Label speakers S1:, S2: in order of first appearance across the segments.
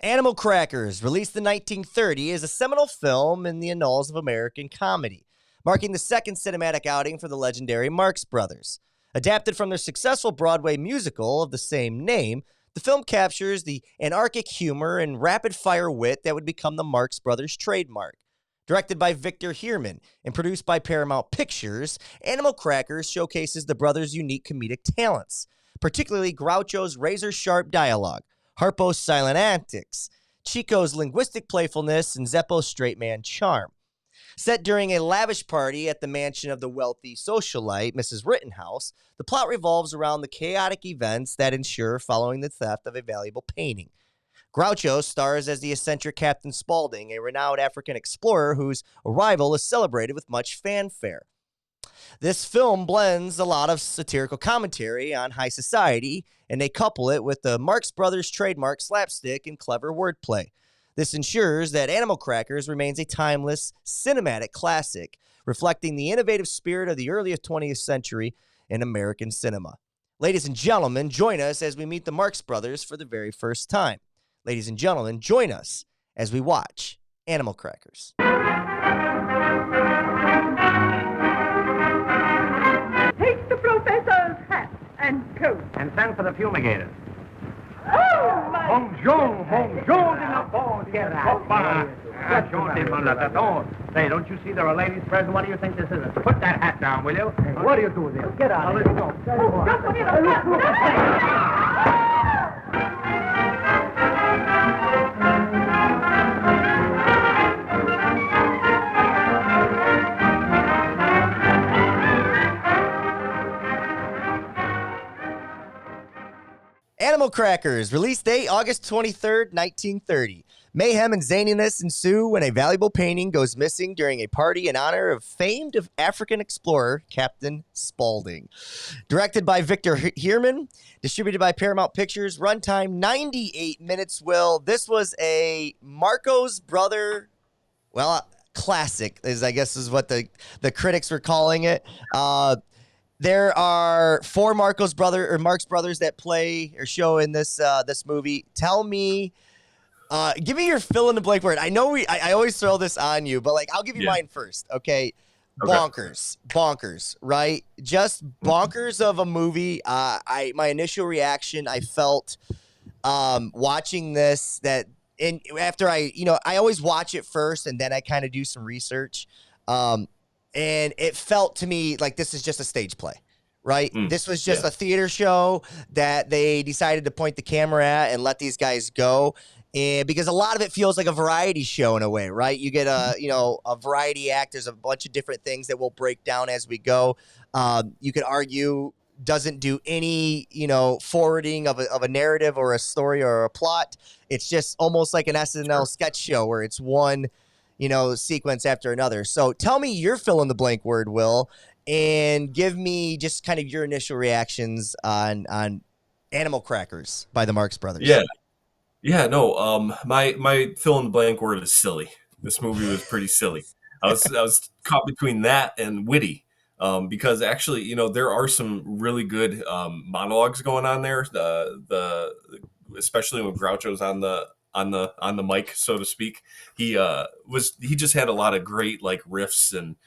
S1: Animal Crackers, released in 1930, is a seminal film in the annals of American comedy, marking the second cinematic outing for the legendary Marx Brothers. Adapted from their successful Broadway musical of the same name, the film captures the anarchic humor and rapid-fire wit that would become the Marx Brothers trademark. Directed by Victor Heerman and produced by Paramount Pictures, Animal Crackers showcases the brothers' unique comedic talents, particularly Groucho's razor-sharp dialogue, Harpo's silent antics, Chico's linguistic playfulness, and Zeppo's straight man charm. Set during a lavish party at the mansion of the wealthy socialite, Mrs. Rittenhouse, the plot revolves around the chaotic events that ensue following the theft of a valuable painting. Groucho stars as the eccentric Captain Spaulding, a renowned African explorer whose arrival is celebrated with much fanfare. This film blends a lot of satirical commentary on high society, and they couple it with the Marx Brothers trademark slapstick and clever wordplay. This ensures that Animal Crackers remains a timeless, cinematic classic, reflecting the innovative spirit of the early 20th century in American cinema. Ladies and gentlemen, join us as we meet the Marx Brothers for the very first time. Ladies and gentlemen, join us as we watch Animal Crackers.
S2: Take the professor's hat and coat.
S3: And send for the fumigators.
S2: Oh, my
S3: Bonjour, bonjour, Say, don't you see there are ladies present? What do you think this is? Put that hat down, will you? What do you do there? Get out of here.
S2: Oh, don't forget about
S1: Animal Crackers, release date August 23rd, 1930. Mayhem and zaniness ensue when a valuable painting goes missing during a party in honor of famed African explorer Captain Spaulding. Directed by Victor Heerman, distributed by Paramount Pictures, runtime 98 minutes. Will, this was a Marx Brother, classic, I guess is what the critics were calling it. There are four Marx Brothers that play or show in this movie. Tell me, give me your fill in the blank word. I know I always throw this on you, but I'll give you mine first. Okay. Bonkers, right? Just bonkers of a movie. My initial reaction, I felt watching this after I always watch it first and then I kind of do some research. And it felt to me like this is just a stage play, right? This was just a theater show that they decided to point the camera at and let these guys go. And because a lot of it feels like a variety show in a way, right? You get a variety act. There's a bunch of different things that we'll break down as we go. You could argue doesn't do any, forwarding of a narrative or a story or a plot. It's just almost like an SNL sketch show where it's one sequence after another. So tell me your fill in the blank word, Will, and give me just kind of your initial reactions on Animal Crackers by the Marx Brothers.
S4: Yeah, no, my fill in the blank word is silly. This movie was pretty silly. I was caught between that and witty. Because actually, there are some really good monologues going on there. Especially when Groucho's on the mic, so to speak. He just had a lot of great riffs and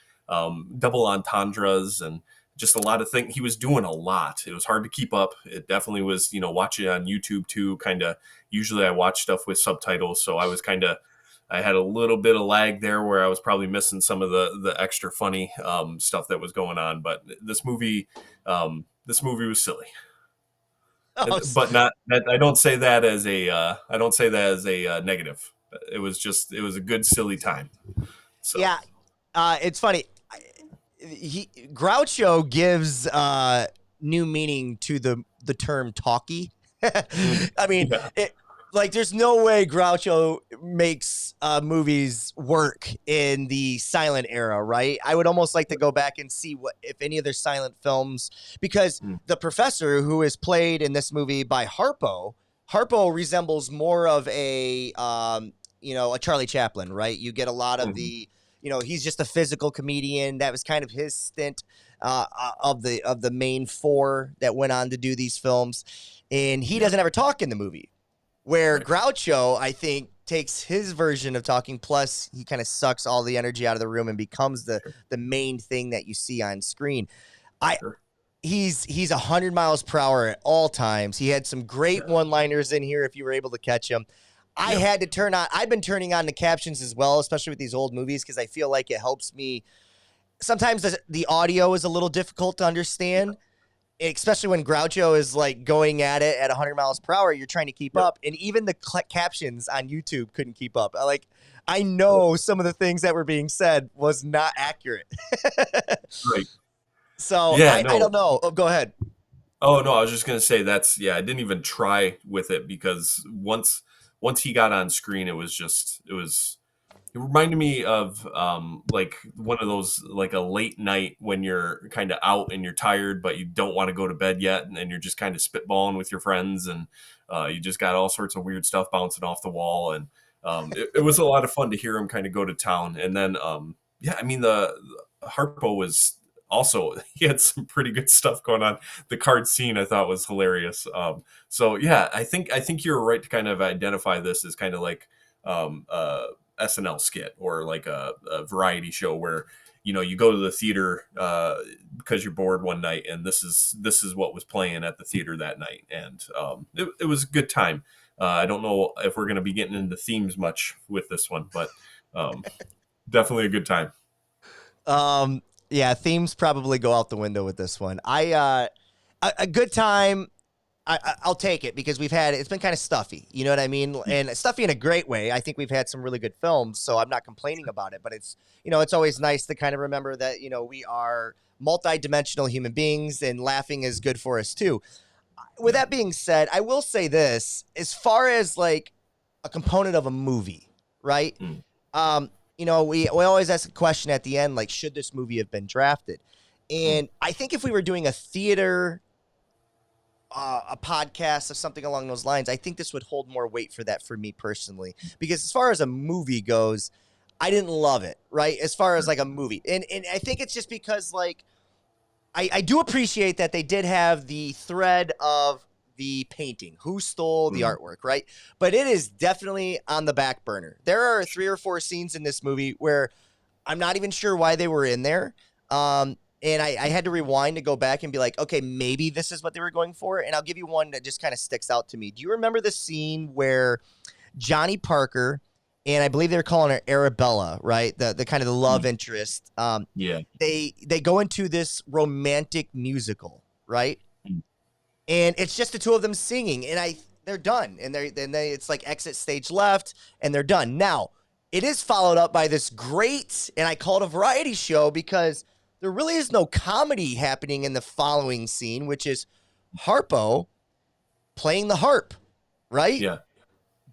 S4: double entendres and just a lot of things. He was doing a lot. It was hard to keep up. It definitely was, watching it on YouTube too. Usually I watch stuff with subtitles, so I had a little bit of lag there where I was probably missing some of the extra funny stuff that was going on. But this movie was silly. But not. I don't say that as a negative. It was a good silly time. So.
S1: Yeah, it's funny. Groucho gives new meaning to the term talkie. I mean, there's no way Groucho makes movies work in the silent era, right? I would almost like to go back and see if any of their silent films, because the professor who is played in this movie by Harpo resembles more of a Charlie Chaplin, right? You get a lot of the, he's just a physical comedian. That was kind of his stint of the main four that went on to do these films, and he doesn't ever talk in the movie. Where
S4: Right.
S1: Groucho, I think, takes his version of talking, plus he kind of sucks all the energy out of the room and becomes the main thing that you see on screen. I
S4: Sure.
S1: he's 100 miles per hour at all times. He had some great one-liners in here if you were able to catch them. I
S4: Yep.
S1: had to turn on. I've been turning on the captions as well, especially with these old movies, because I feel like it helps me. Sometimes the audio is a little difficult to understand, especially when Groucho is like going at it at 100 miles per hour. You're trying to keep
S4: Yep.
S1: up, and even the captions on YouTube couldn't keep up. I know some of the things that were being said was not accurate.
S4: Right.
S1: So
S4: Yeah,
S1: I
S4: no.
S1: don't know. Oh, go ahead.
S4: Oh no, I was just gonna say I didn't even try with it because once he got on screen, it reminded me of like one of those, like a late night when you're kind of out and you're tired but you don't want to go to bed yet, and then you're just kind of spitballing with your friends, and you just got all sorts of weird stuff bouncing off the wall, and it was a lot of fun to hear him kind of go to town. And then I mean the Harpo was also, he had some pretty good stuff going on. The card scene I thought was hilarious. So yeah, I think you're right to kind of identify this as kind of like SNL skit, or like a variety show where you go to the theater because you're bored one night, and this is what was playing at the theater that night, and it was a good time. I don't know if we're going to be getting into themes much with this one, but definitely a good time.
S1: Yeah, themes probably go out the window with this one. A good time. I'll take it, because it's been kind of stuffy. You know what I mean? And stuffy in a great way. I think we've had some really good films, so I'm not complaining about it. But it's always nice to kind of remember that, we are multi-dimensional human beings, and laughing is good for us too. With that being said, I will say this: as far as like a component of a movie, right?
S4: Mm.
S1: We always ask a question at the end, like, should this movie have been drafted? And I think if we were doing a theater, a podcast, or something along those lines, I think this would hold more weight for that, for me personally. Because as far as a movie goes, I didn't love it, right? As far as like a movie. And I think it's just because, like, I do appreciate that they did have the thread of the painting, who stole the artwork, right? But it is definitely on the back burner. There are 3 or 4 scenes in this movie where I'm not even sure why they were in there. And I had to rewind to go back and be like, okay, maybe this is what they were going for. And I'll give you one that just kind of sticks out to me. Do you remember the scene where Johnny Parker, and I believe they're calling her Arabella, right? The kind of the love interest.
S4: Yeah.
S1: They go into this romantic musical, right? And it's just the two of them singing, and they're done. And it's like exit stage left, and they're done. Now, it is followed up by this great, and I call it a variety show, because there really is no comedy happening in the following scene, which is Harpo playing the harp, right?
S4: Yeah.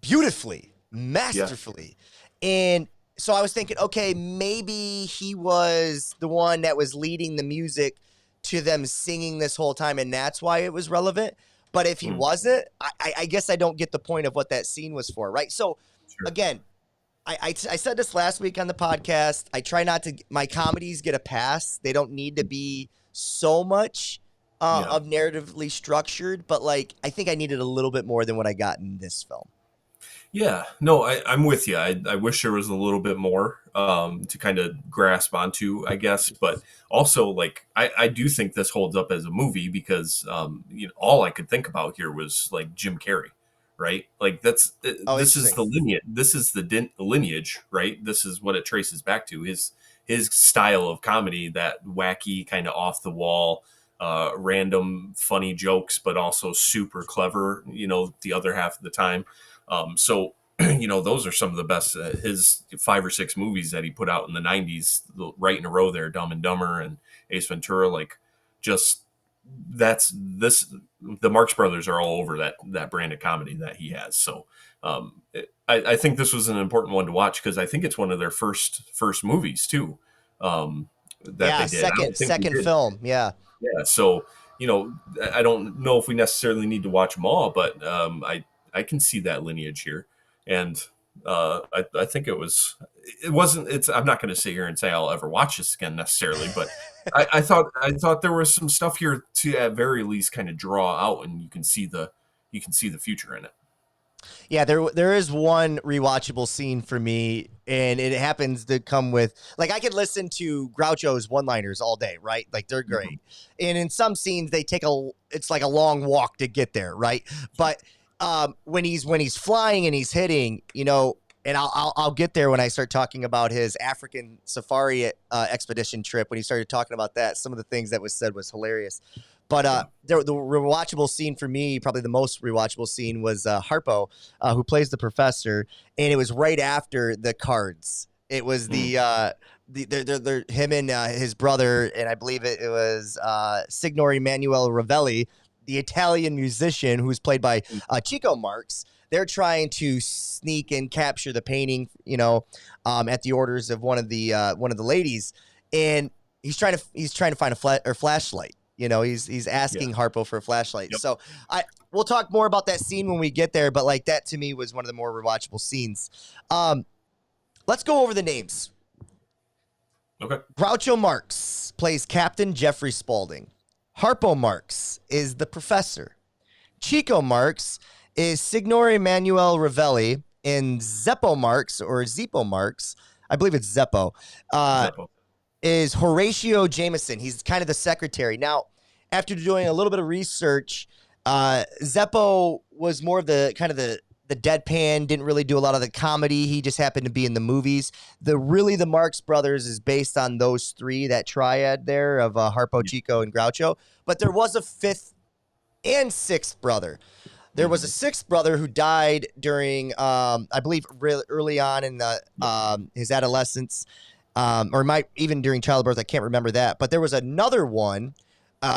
S1: Beautifully, masterfully. And so I was thinking, okay, maybe he was the one that was leading the music to them singing this whole time, and that's why it was relevant. But if he wasn't, I guess I don't get the point of what that scene was for, right? So, again, I said this last week on the podcast. I try not to – my comedies get a pass. They don't need to be so much of narratively structured, but, like, I think I needed a little bit more than what I got in this film.
S4: Yeah, no, I'm with you. I wish there was a little bit more to kind of grasp onto, I guess. But also, like, I do think this holds up as a movie because all I could think about here was like Jim Carrey, right? Like this is the lineage. This is the lineage, right? This is what it traces back to. His style of comedy, that wacky kind of off the wall, random funny jokes, but also super clever. The other half of the time. So, those are some of the best, his 5 or 6 movies that he put out in the 90s, right in a row there, Dumb and Dumber and Ace Ventura, like just the Marx Brothers are all over that brand of comedy that he has. So, I think this was an important one to watch because I think it's one of their first movies too. They did.
S1: Second film. Yeah.
S4: Yeah. So, I don't know if we necessarily need to watch them all, but, I can see that lineage here, and I think it wasn't. I'm not going to sit here and say I'll ever watch this again necessarily, but I thought there was some stuff here to at very least kind of draw out, and you can see the future in it.
S1: Yeah, there is one rewatchable scene for me, and it happens to come with like I could listen to Groucho's one-liners all day, right? Like they're great. And in some scenes they take it's like a long walk to get there, right? But when he's flying and he's hitting, and I'll get there when I start talking about his African safari expedition trip. When he started talking about that, some of the things that was said was hilarious. But the rewatchable scene for me, probably the most rewatchable scene, was Harpo, who plays the professor, and it was right after the cards. It was him and his brother, and I believe it was Signor Emanuele Ravelli, the Italian musician who's played by Chico Marx. They're trying to sneak and capture the painting, at the orders of one of the ladies, and he's trying to find a flashlight. He's asking Harpo for a flashlight. Yep. So we'll talk more about that scene when we get there. But like that to me was one of the more rewatchable scenes. Let's go over the names.
S4: Okay.
S1: Groucho Marx plays Captain Jeffrey Spaulding. Harpo Marx is the professor. Chico Marx is Signor Emanuele Ravelli, and Zeppo Marx or Zeppo Marx, I believe it's Zeppo. Zeppo. Is Horatio Jameson. He's kind of the secretary. Now, after doing a little bit of research, Zeppo was more of the kind of the deadpan, didn't really do a lot of the comedy. He just happened to be in the movies. The Marx Brothers is based on those three, that triad there of Harpo, Chico, and Groucho. But there was a fifth and sixth brother. There was a sixth brother who died during, I believe, really early on in his adolescence. Or might even during childbirth, I can't remember that. But there was another one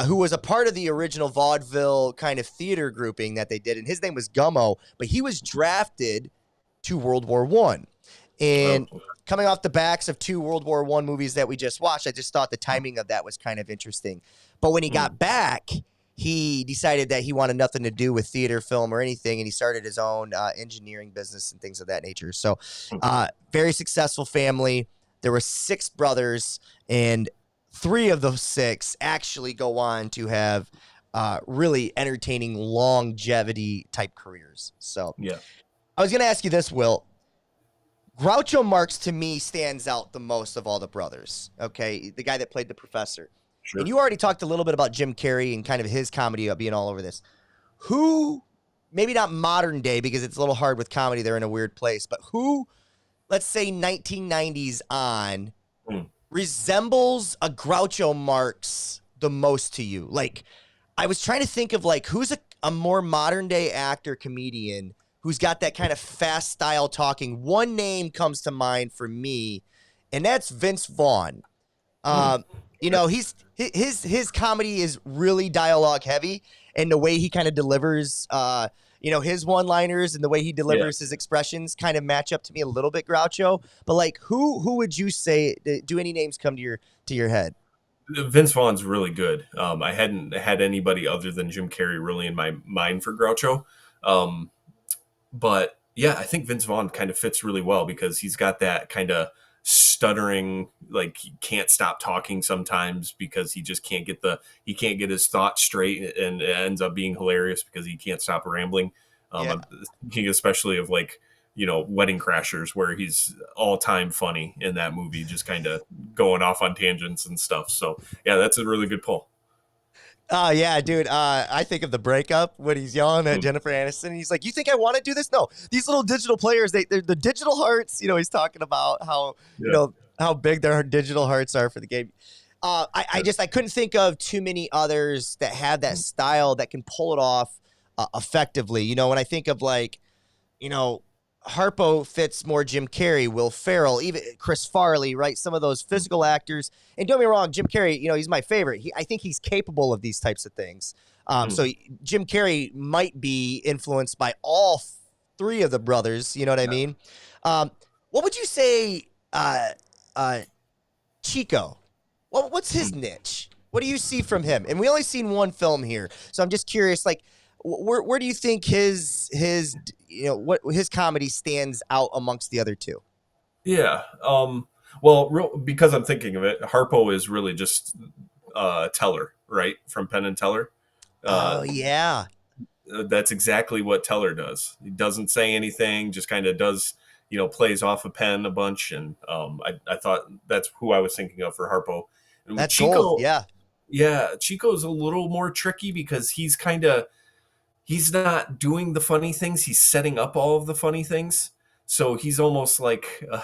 S1: who was a part of the original vaudeville kind of theater grouping that they did, and his name was Gummo. But he was drafted to World War I. And coming off the backs of two World War I movies that we just watched, I just thought the timing of that was kind of interesting. But when he got back, he decided that he wanted nothing to do with theater, film, or anything, and he started his own engineering business and things of that nature. So very successful family. There were six brothers, and three of those six actually go on to have really entertaining longevity type careers. So I was going to ask you this, Will. Groucho Marx, to me, stands out the most of all the brothers, okay? The guy that played the professor. Sure. And you already talked a little bit about Jim Carrey and kind of his comedy being all over this. Who, maybe not modern day because it's a little hard with comedy, they're in a weird place, but who, let's say 1990s on, resembles a Groucho Marx the most to you? Like, I was trying to think of like who's a more modern day actor, comedian who's got that kind of fast style talking. One name comes to mind for me, and that's Vince Vaughn. His comedy is really dialogue heavy, and the way he kind of delivers his one-liners and the way he delivers his expressions kind of match up to me a little bit, Groucho. But like, who would you say? Do any names come to your head?
S4: Vince Vaughn's really good. I hadn't had anybody other than Jim Carrey really in my mind for Groucho. But yeah, I think Vince Vaughn kind of fits really well because he's got that kind of stuttering, like he can't stop talking sometimes because he just can't get his thoughts straight, and it ends up being hilarious because he can't stop rambling. I'm thinking especially of like, Wedding Crashers, where he's all time funny in that movie, just kind of going off on tangents and stuff. So yeah, that's a really good pull.
S1: Oh, yeah, dude. I think of The Breakup when he's yelling at Jennifer Aniston. And he's like, you think I want to do this? No. These little digital players, they're the digital hearts. He's talking about how, how big their digital hearts are for the game. I couldn't think of too many others that have that style that can pull it off effectively. When I think of like, Harpo fits more Jim Carrey, Will Ferrell, even Chris Farley, right? Some of those physical actors. And don't get me wrong, Jim Carrey, he's my favorite. I think he's capable of these types of things. So Jim Carrey might be influenced by all three of the brothers. You know what I mean? What would you say, Chico? What's his niche? What do you see from him? And we only seen one film here, so I'm just curious, like, where do you think his comedy stands out amongst the other two?
S4: Yeah. Because I'm thinking of it, Harpo is really just Teller, right? From Penn and Teller.
S1: Oh, yeah.
S4: that's exactly what Teller does. He doesn't say anything, just kind of does, plays off a pen a bunch. And I thought that's who I was thinking of for Harpo. And with
S1: That's gold.
S4: Chico,
S1: Yeah.
S4: yeah, Chico's a little more tricky because he's not doing the funny things. He's setting up all of the funny things. So he's almost like a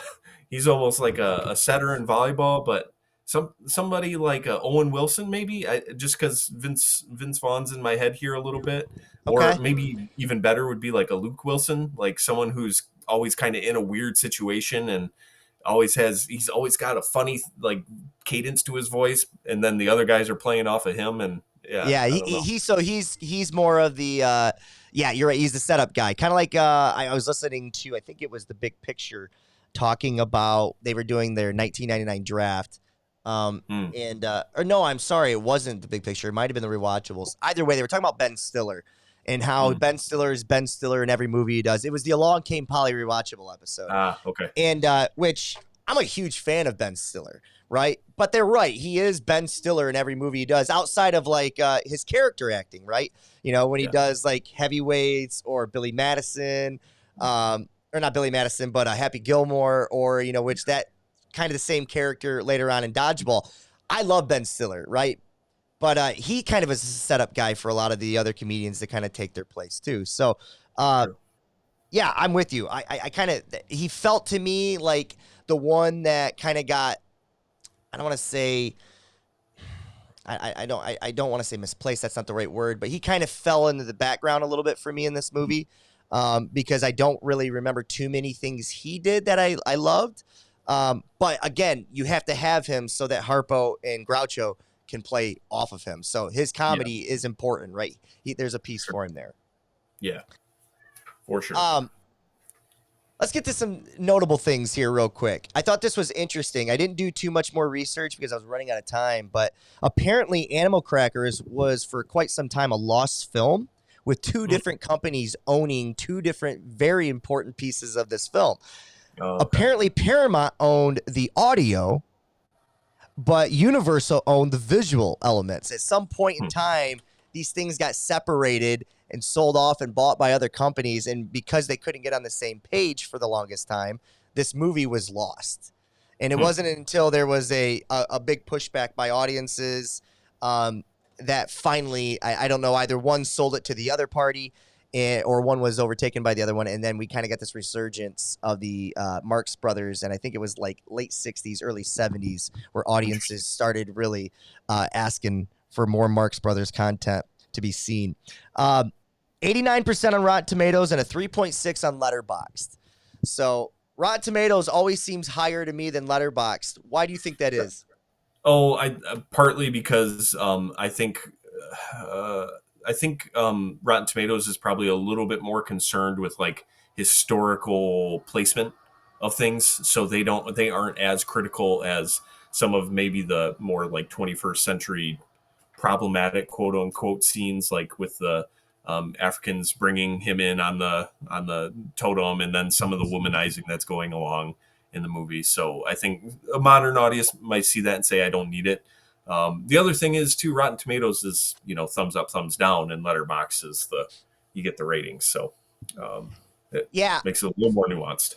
S4: setter in volleyball, but somebody like Owen Wilson, maybe, just because Vince Vaughn's in my head here a little bit, or
S1: Okay.
S4: maybe even better would be like a Luke Wilson, like someone who's always kind of in a weird situation and he's always got a funny like cadence to his voice, and then the other guys are playing off of him, and yeah,
S1: Yeah,
S4: I don't know.
S1: he's more of the yeah, you're right. He's the setup guy. Kind of like I was listening to, I think it was The Big Picture, talking about they were doing their 1999 draft. And or no, I'm sorry, it wasn't The Big Picture. It might have been the Rewatchables. Either way, they were talking about Ben Stiller and how Ben Stiller is Ben Stiller in every movie he does. It was the Along Came Polly Rewatchable episode.
S4: Okay.
S1: And which I'm a huge fan of Ben Stiller, right? But they're right. He is Ben Stiller in every movie he does, outside of like his character acting, right? When he does like Heavyweights or Billy Madison, or not Billy Madison, but Happy Gilmore, or which that kind of the same character later on in Dodgeball. I love Ben Stiller, right? But he kind of is a setup guy for a lot of the other comedians that kind of take their place too. So, yeah, I'm with you. I kind of, he felt to me like the one that kind of got, I don't want to say, I don't want to say misplaced. That's not the right word, but he kind of fell into the background a little bit for me in this movie, because I don't really remember too many things he did that I loved. But again, you have to have him so that Harpo and Groucho can play off of him. So his comedy is important, right? There's a piece for him there.
S4: Yeah, for sure.
S1: Let's get to some notable things here real quick. I thought this was interesting. I didn't do too much more research because I was running out of time, but apparently Animal Crackers was for quite some time a lost film, with two different companies owning two different very important pieces of this film.
S4: Okay.
S1: Apparently Paramount owned the audio, but Universal owned the visual elements. At some point in time, these things got separated and sold off and bought by other companies. And because they couldn't get on the same page for the longest time, this movie was lost. And it wasn't until there was a big pushback by audiences that finally, I don't know, either one sold it to the other party or one was overtaken by the other one. And then we kind of got this resurgence of the Marx Brothers. And I think it was like late 60s, early 70s, where audiences started really asking for more Marx Brothers content to be seen. 89% on Rotten Tomatoes and a 3.6 on Letterboxd. So Rotten Tomatoes always seems higher to me than Letterboxd. Why do you think that is?
S4: Oh, I partly because I think Rotten Tomatoes is probably a little bit more concerned with like historical placement of things, so they aren't as critical as some of maybe the more like 21st century problematic quote unquote scenes, like with the Africans bringing him in on the totem, and then some of the womanizing that's going along in the movie. So I think a modern audience might see that and say, I don't need it. The other thing is too, Rotten Tomatoes is, thumbs up, thumbs down, and Letterboxd is you get the ratings. So it makes it a little more nuanced.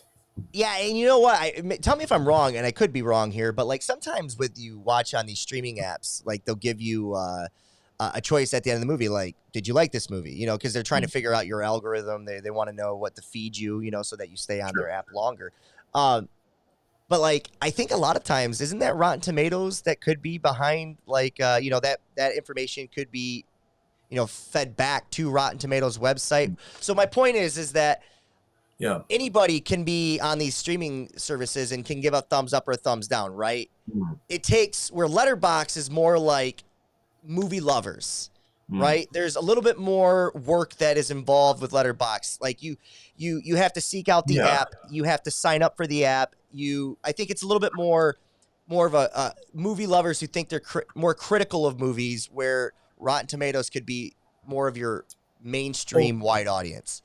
S1: Yeah, and you know what? Tell me if I'm wrong, and I could be wrong here, but like sometimes with you watch on these streaming apps, like they'll give you a choice at the end of the movie, like, did you like this movie? Because they're trying to figure out your algorithm. They want to know what to feed you, so that you stay on their app longer. But like, I think a lot of times, isn't that Rotten Tomatoes that could be behind, like, that information could be, fed back to Rotten Tomatoes website. So my point is that anybody can be on these streaming services and can give a thumbs up or a thumbs down, right? It takes where Letterboxd is more like movie lovers, right? There's a little bit more work that is involved with Letterboxd. Like you have to seek out the app, you have to sign up for the app. I think it's a little bit more of a movie lovers who think they're more critical of movies, where Rotten Tomatoes could be more of your mainstream wide audience.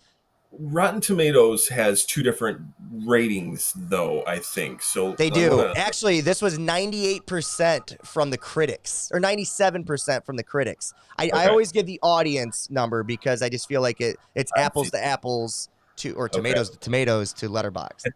S4: Rotten Tomatoes has two different ratings, though, I think. So
S1: They
S4: I want
S1: do.
S4: to.
S1: Actually, this was 98% from the critics, or 97% from the critics. I
S4: Okay.
S1: always give the audience number because I just feel like it's
S4: I
S1: apples
S4: see.
S1: to apples or
S4: Okay.
S1: tomatoes to tomatoes to Letterboxd.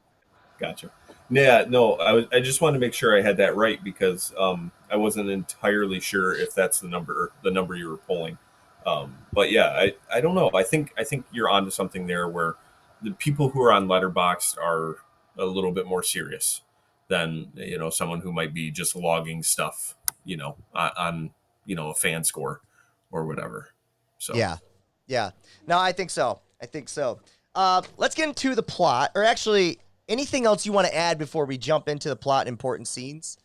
S4: Gotcha. Yeah, no, I just wanted to make sure I had that right because I wasn't entirely sure if that's the number you were pulling. But yeah, I don't know. I think you're onto something there where the people who are on Letterboxd are a little bit more serious than someone who might be just logging stuff on a fan score or whatever. So
S1: Yeah. Yeah. No, I think so. I think so. Let's get into the plot, or actually anything else you want to add before we jump into the plot and important scenes?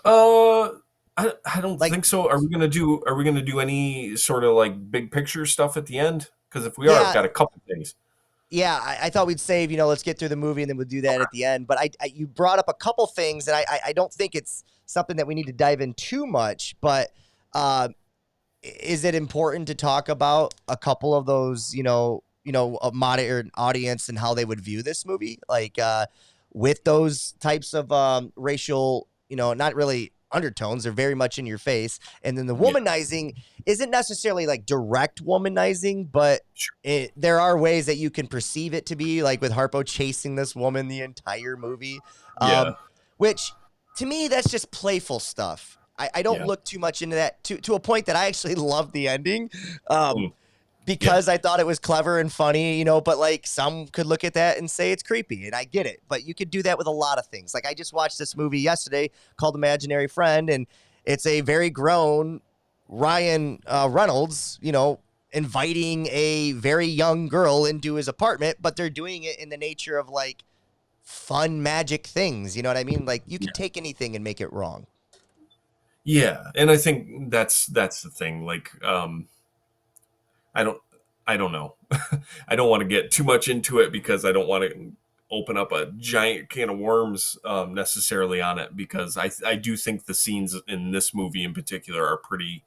S4: Uh, I don't
S1: Like,
S4: think so. Are we gonna do any sort of like big picture stuff at the end? Because if we are, I've
S1: yeah,
S4: got a couple things.
S1: yeah, I thought we'd save, let's get through the movie and then we'll do that
S4: Okay.
S1: at the end. But you brought up a couple things, and I don't think it's something that we need to dive in too much. But is it important to talk about a couple of those, a modern audience and how they would view this movie, like with those types of racial, not really undertones, they're very much in your face, and then the
S4: Yeah,
S1: womanizing isn't necessarily like direct womanizing, but
S4: sure.
S1: there are ways that you can perceive it to be, like with Harpo chasing this woman the entire movie,
S4: Yeah,
S1: which to me that's just playful stuff. I don't
S4: yeah,
S1: look too much into that to a point that I actually love the ending.
S4: mm, yeah,
S1: Because I thought it was clever and funny, but like some could look at that and say it's creepy, and I get it. But you could do that with a lot of things. Like I just watched this movie yesterday called Imaginary Friend, and it's a very grown Ryan Reynolds, inviting a very young girl into his apartment, but they're doing it in the nature of like fun magic things. You know what I mean? Like you
S4: yeah,
S1: can take anything and make it wrong.
S4: yeah. And I think that's the thing. Like, I don't, I don't know. I don't want to get too much into it because I don't want to open up a giant can of worms necessarily on it because I do think the scenes in this movie in particular are pretty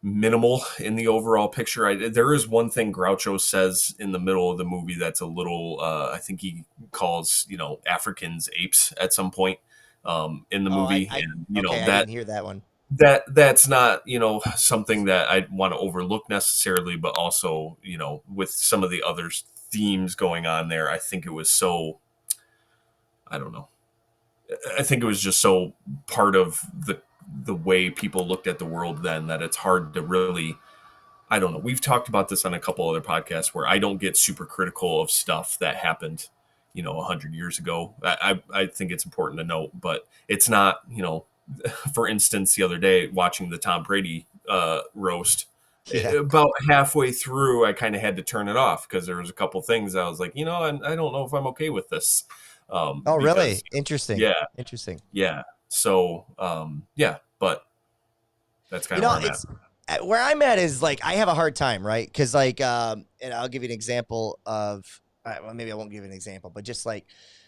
S4: minimal in the overall picture. There is one thing Groucho says in the middle of the movie that's a little. I think he calls Africans apes at some point in the
S1: Oh,
S4: movie, and
S1: okay, I didn't hear that one.
S4: that's not something that I want to overlook necessarily, but also with some of the other themes going on there, I think it was so. I don't know. I think it was just so part of the way people looked at the world then that it's hard to really. I don't know. We've talked about this on a couple other podcasts where I don't get super critical of stuff that happened, 100 years ago. I think it's important to note, but it's not, for instance, the other day watching the Tom Brady roast,
S1: Yeah.
S4: about halfway through, I kind of had to turn it off because there was a couple things I was like, I don't know if I'm okay with this,
S1: Oh,
S4: because
S1: really? Interesting.
S4: yeah,
S1: Interesting.
S4: yeah. So yeah, but that's kind of where I'm at.
S1: It's where I'm at is like I have a hard time, right? Because like, and I'll give you an example of, well, maybe I won't give an example, but just like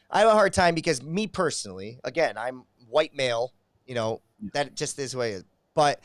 S1: I have a hard time because me personally, again, I'm white male, that just is the way it is. But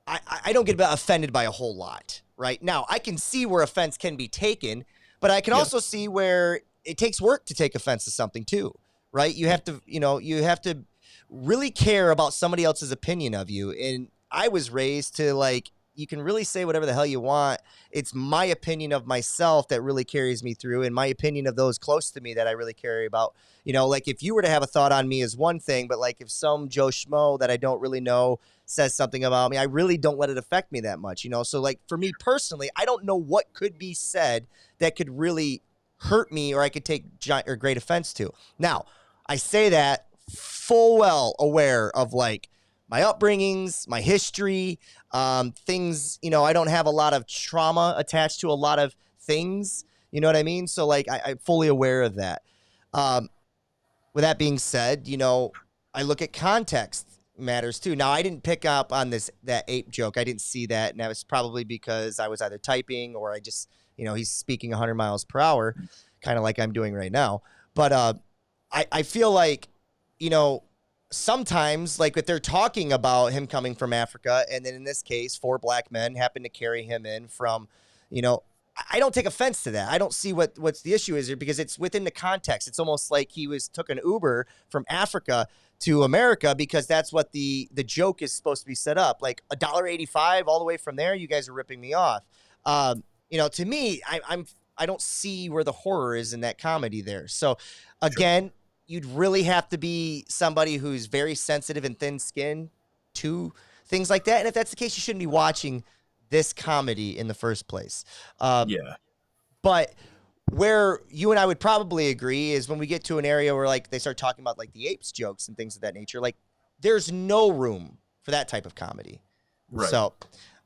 S1: I don't get offended by a whole lot, right? Now I can see where offense can be taken, but I can
S4: Yeah,
S1: also see where it takes work to take offense to something too, right? You have to, you have to really care about somebody else's opinion of you. And I was raised to like, you can really say whatever the hell you want. It's my opinion of myself that really carries me through, and my opinion of those close to me that I really care about. Like if you were to have a thought on me is one thing, but like if some Joe Schmo that I don't really know says something about me, I really don't let it affect me that much, So like for me personally, I don't know what could be said that could really hurt me or I could take giant or great offense to. Now, I say that full well aware of like my upbringings, my history, things, I don't have a lot of trauma attached to a lot of things. You know what I mean? So like I'm fully aware of that. Um, with that being said, I look at context matters too. Now I didn't pick up on that ape joke. I didn't see that, and that was probably because I was either typing or I just, he's speaking 100 miles per hour, kind of like I'm doing right now. But I feel like, sometimes like if they're talking about him coming from Africa, and then in this case, 4 black men happen to carry him in from, I don't take offense to that. I don't see what's the issue is here because it's within the context. It's almost like he took an Uber from Africa to America because that's what the joke is supposed to be set up. Like $1.85 all the way from there. You guys are ripping me off. To me, I don't see where the horror is in that comedy there. So again, you'd really have to be somebody who's very sensitive and thin-skinned to things like that. And if that's the case, you shouldn't be watching this comedy in the first place. But where you and I would probably agree is when we get to an area where like they start talking about like the apes jokes and things of that nature, like there's no room for that type of comedy. Right. So,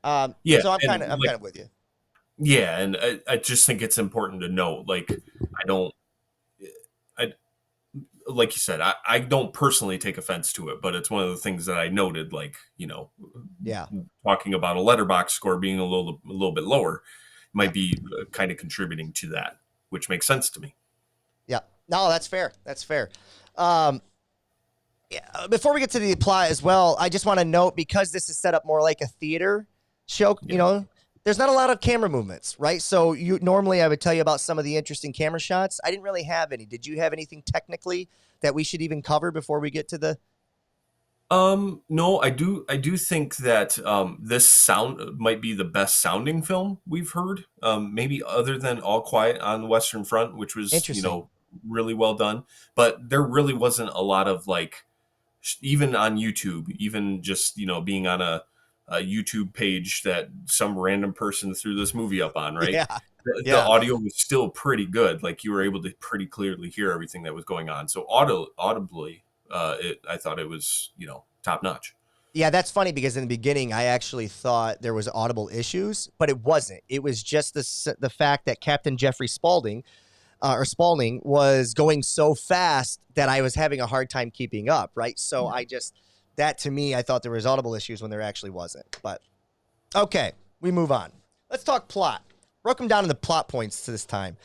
S1: so I'm kind of with you.
S4: Yeah. And I just think it's important to note, like, like you said, I don't personally take offense to it, but it's one of the things that I noted, like, talking about a letterbox score being a little bit lower might be kind of contributing to that, which makes sense to me.
S1: Yeah, no, that's fair. That's fair. Before we get to the plot as well, I just want to note, because this is set up more like a theater show, there's not a lot of camera movements, right? So normally I would tell you about some of the interesting camera shots. I didn't really have any. Did you have anything technically that we should even cover before we get to the?
S4: No, I do think that this sound might be the best sounding film we've heard. Maybe other than All Quiet on the Western Front, which was really well done. But there really wasn't a lot of like, even on YouTube, even just being on a YouTube page that some random person threw this movie up on, right?
S1: Yeah.
S4: The audio was still pretty good. Like you were able to pretty clearly hear everything that was going on. So audibly, I thought it was, top notch.
S1: Yeah, that's funny because in the beginning, I actually thought there was audible issues, but it wasn't. It was just the fact that Captain Jeffrey Spaulding was going so fast that I was having a hard time keeping up, right? So that to me, I thought there was audible issues when there actually wasn't. But okay, we move on. Let's talk plot. Broke them down into plot points to this time.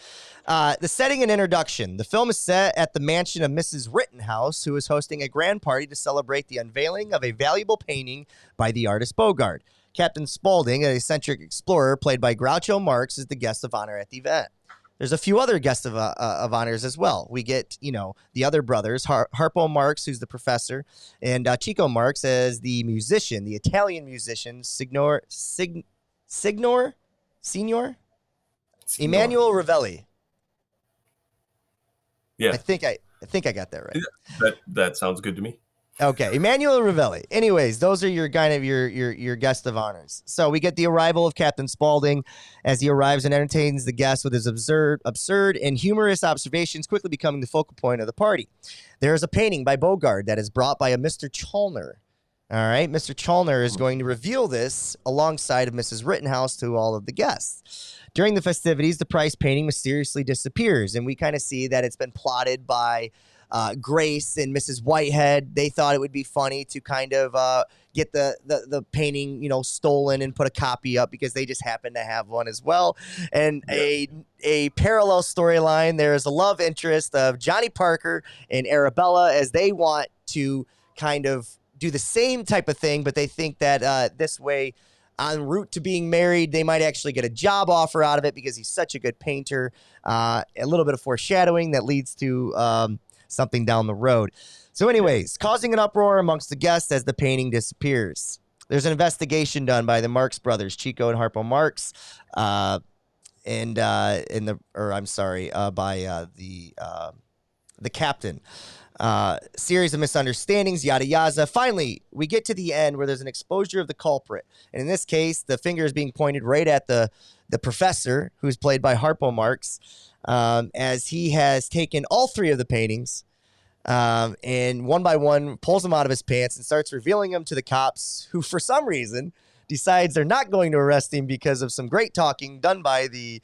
S1: The setting and introduction. The film is set at the mansion of Mrs. Rittenhouse, who is hosting a grand party to celebrate the unveiling of a valuable painting by the artist Bogart. Captain Spaulding, an eccentric explorer played by Groucho Marx, is the guest of honor at the event. There's a few other guests of honors as well. We get, the other brothers, Harpo Marx, who's the professor, and Chico Marx as the musician, the Italian musician, Signor Emanuel Ravelli.
S4: Yeah,
S1: I think I got that right.
S4: That sounds good to me.
S1: Okay, Emanuel Ravelli. Anyways, those are your kind of your guest of honors. So we get the arrival of Captain Spaulding as he arrives and entertains the guests with his absurd and humorous observations, quickly becoming the focal point of the party. There is a painting by Bogart that is brought by a Mr. Chalner. All right, Mr. Chalner is going to reveal this alongside of Mrs. Rittenhouse to all of the guests. During the festivities, the prize painting mysteriously disappears, and we kind of see that it's been plotted by Grace and Mrs. Whitehead. They thought it would be funny to kind of get the painting, stolen and put a copy up because they just happen to have one as well. And a parallel storyline, there is a love interest of Johnny Parker and Arabella as they want to kind of do the same type of thing, but they think that this way, en route to being married, they might actually get a job offer out of it because he's such a good painter. A little bit of foreshadowing that leads to something down the road. So anyways, causing an uproar amongst the guests as the painting disappears. There's an investigation done by the Marx Brothers, Chico and Harpo Marx, by the captain. Series of misunderstandings, yada yada. Finally, we get to the end where there's an exposure of the culprit. And in this case, the finger is being pointed right at the professor, who's played by Harpo Marx, as he has taken all three of the paintings and one by one pulls them out of his pants and starts revealing them to the cops, who for some reason decides they're not going to arrest him because of some great talking done by the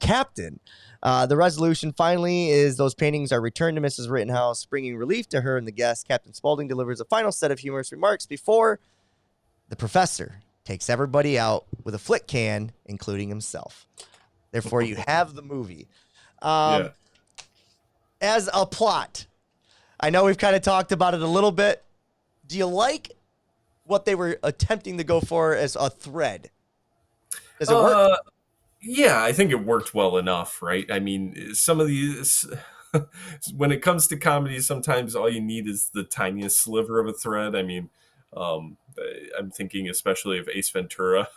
S1: captain. The resolution finally is those paintings are returned to Mrs. Rittenhouse, bringing relief to her and the guests. Captain Spaulding delivers a final set of humorous remarks before the professor takes everybody out with a flick can, including himself. Therefore, you have the movie. As a plot, I know we've kind of talked about it a little bit. Do you like what they were attempting to go for as a thread? Does it work?
S4: Yeah, I think it worked well enough, right? I mean, some of these, when it comes to comedy, sometimes all you need is the tiniest sliver of a thread. I mean, um, I'm thinking especially of Ace Ventura.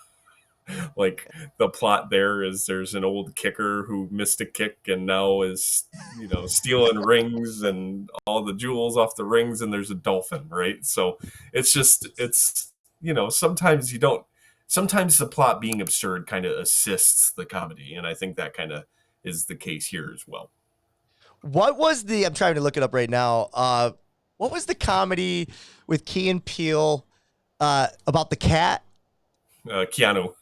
S4: Like the plot there is there's an old kicker who missed a kick and now is, stealing rings and all the jewels off the rings, and there's a dolphin, right? So sometimes you don't, sometimes the plot being absurd kind of assists the comedy, and I think that kind of is the case here as well.
S1: What was I'm trying to look it up right now. What was the comedy with Key and Peele about the cat?
S4: Keanu.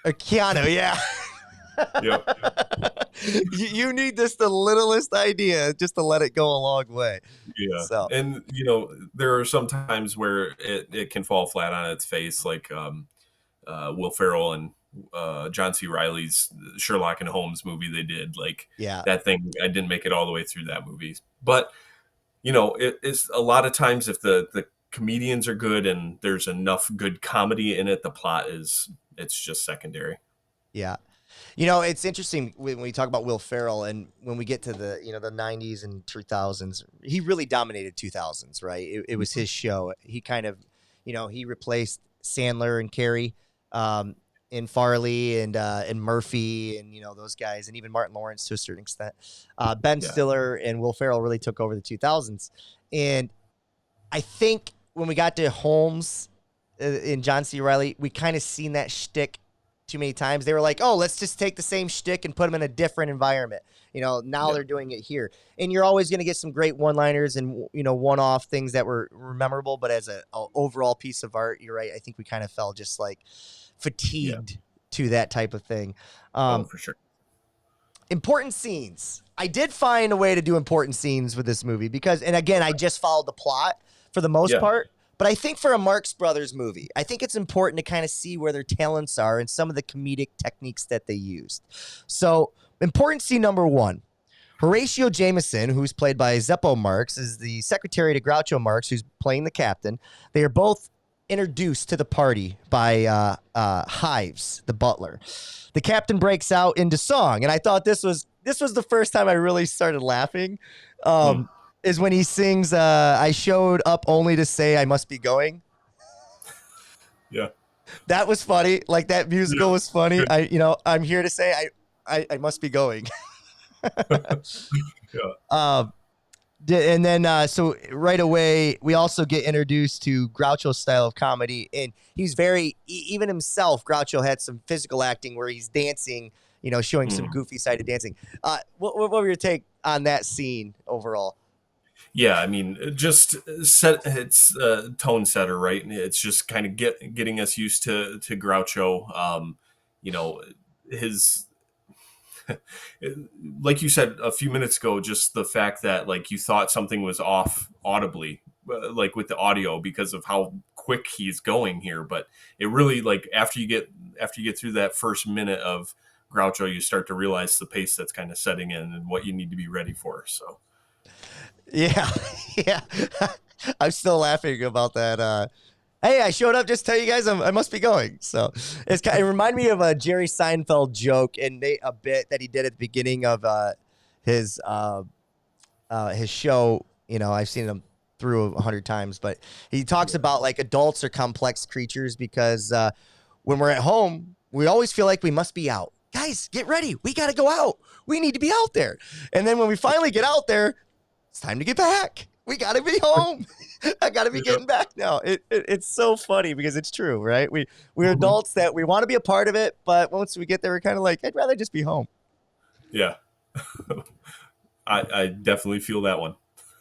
S1: Keanu, yeah.
S4: Yep.
S1: You need the littlest idea just to let it go a long way.
S4: Yeah.
S1: So.
S4: And, there are some times where it can fall flat on its face, like Will Ferrell and John C. Reilly's Sherlock and Holmes movie they did. Like,
S1: Yeah.
S4: that thing, I didn't make it all the way through that movie. But, it's a lot of times if the comedians are good and there's enough good comedy in it, the plot it's just secondary.
S1: Yeah. It's interesting when we talk about Will Ferrell and when we get to the 90s and 2000s, he really dominated 2000s, right? It was his show. He kind of, he replaced Sandler and Carey and Farley and Murphy and, those guys, and even Martin Lawrence to a certain extent. Ben Stiller and Will Ferrell really took over the 2000s. And I think when we got to Holmes and John C. Reilly, we kind of seen that shtick too many times. They were like, oh, let's just take the same shtick and put them in a different environment. Now they're doing it here. And you're always going to get some great one-liners and, one-off things that were memorable. But as an overall piece of art, you're right. I think we kind of felt just like fatigued to that type of thing.
S4: For sure.
S1: Important scenes. I did find a way to do important scenes with this movie because, and again, I just followed the plot for the most part. But I think for a Marx Brothers movie, I think it's important to kind of see where their talents are and some of the comedic techniques that they used. So, important scene number one. Horatio Jameson, who's played by Zeppo Marx, is the secretary to Groucho Marx, who's playing the captain. They are both introduced to the party by Hives, the butler. The captain breaks out into song, and I thought this was the first time I really started laughing. Is when he sings, I showed up only to say I must be going.
S4: Yeah.
S1: That was funny. Like, that musical was funny. I'm here to say I must be going. And then, so right away, we also get introduced to Groucho's style of comedy. And he's even himself, Groucho had some physical acting where he's dancing, showing some goofy side of dancing. What were your take on that scene overall?
S4: Yeah, I mean, it's tone setter, right? It's just kind of getting us used to Groucho. His like you said a few minutes ago, just the fact that like you thought something was off audibly, like with the audio because of how quick he's going here, but it really like after you get through that first minute of Groucho, you start to realize the pace that's kind of setting in and what you need to be ready for. So.
S1: Yeah. I'm still laughing about that. Hey, I showed up just to tell you guys I must be going. So it reminded me of a Jerry Seinfeld joke and a bit that he did at the beginning of his show. I've seen him through 100 times, but he talks about like adults are complex creatures because when we're at home, we always feel like we must be out. Guys, get ready. We got to go out. We need to be out there. And then when we finally get out there, it's time to get back. We got to be home. I got to be getting back now. It's so funny because it's true, right? We're adults that we want to be a part of it, but once we get there, we're kind of like, I'd rather just be home.
S4: Yeah. I definitely feel that one.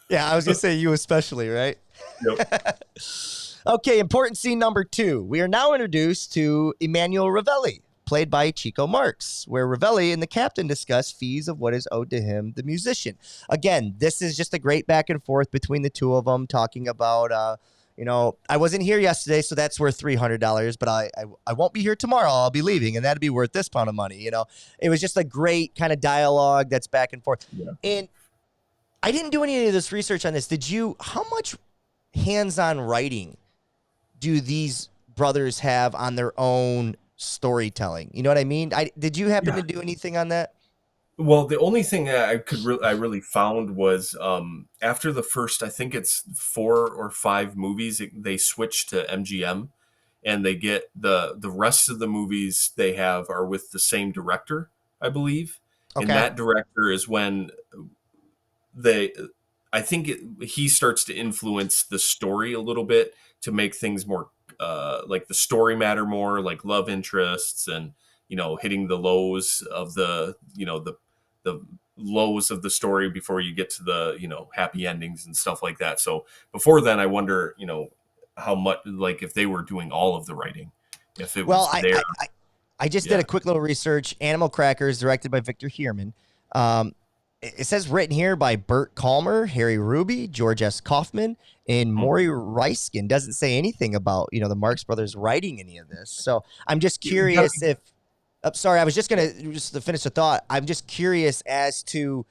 S1: Yeah, I was going to say you especially, right?
S4: Yep.
S1: Okay, important scene number 2. We are now introduced to Emanuel Ravelli, played by Chico Marx, where Ravelli and the captain discuss fees of what is owed to him, the musician. Again, this is just a great back and forth between the two of them talking about, I wasn't here yesterday, so that's worth $300, but I won't be here tomorrow. I'll be leaving, and that'd be worth this pound of money. It was just a great kind of dialogue that's back and forth. Yeah. And I didn't do any of this research on this. How much hands-on writing do these brothers have on their own storytelling. You know what I mean? Did you happen
S4: Yeah.
S1: to do anything on that?
S4: Well, the only thing that I really found was after the first, I think it's 4 or 5 movies, they switch to MGM, and they get the rest of the movies they have are with the same director, I believe, and
S1: Okay.
S4: that director is when they, I think he starts to influence the story a little bit to make things more like the story matter more, like love interests and hitting the lows of the lows of the story before you get to the happy endings and stuff like that. So before then, I wonder how much, like, if they were doing all of the writing, if it
S1: Well,
S4: was there.
S1: I just did
S4: Yeah.
S1: a quick little research. Animal Crackers, directed by Victor Heerman. It says written here by Burt Calmer, Harry Ruby, George S. Kaufman, and Maury Reiskin. Doesn't say anything about the Marx Brothers writing any of this. So I'm just curious if. Sorry, I was just to finish the thought. I'm just curious as to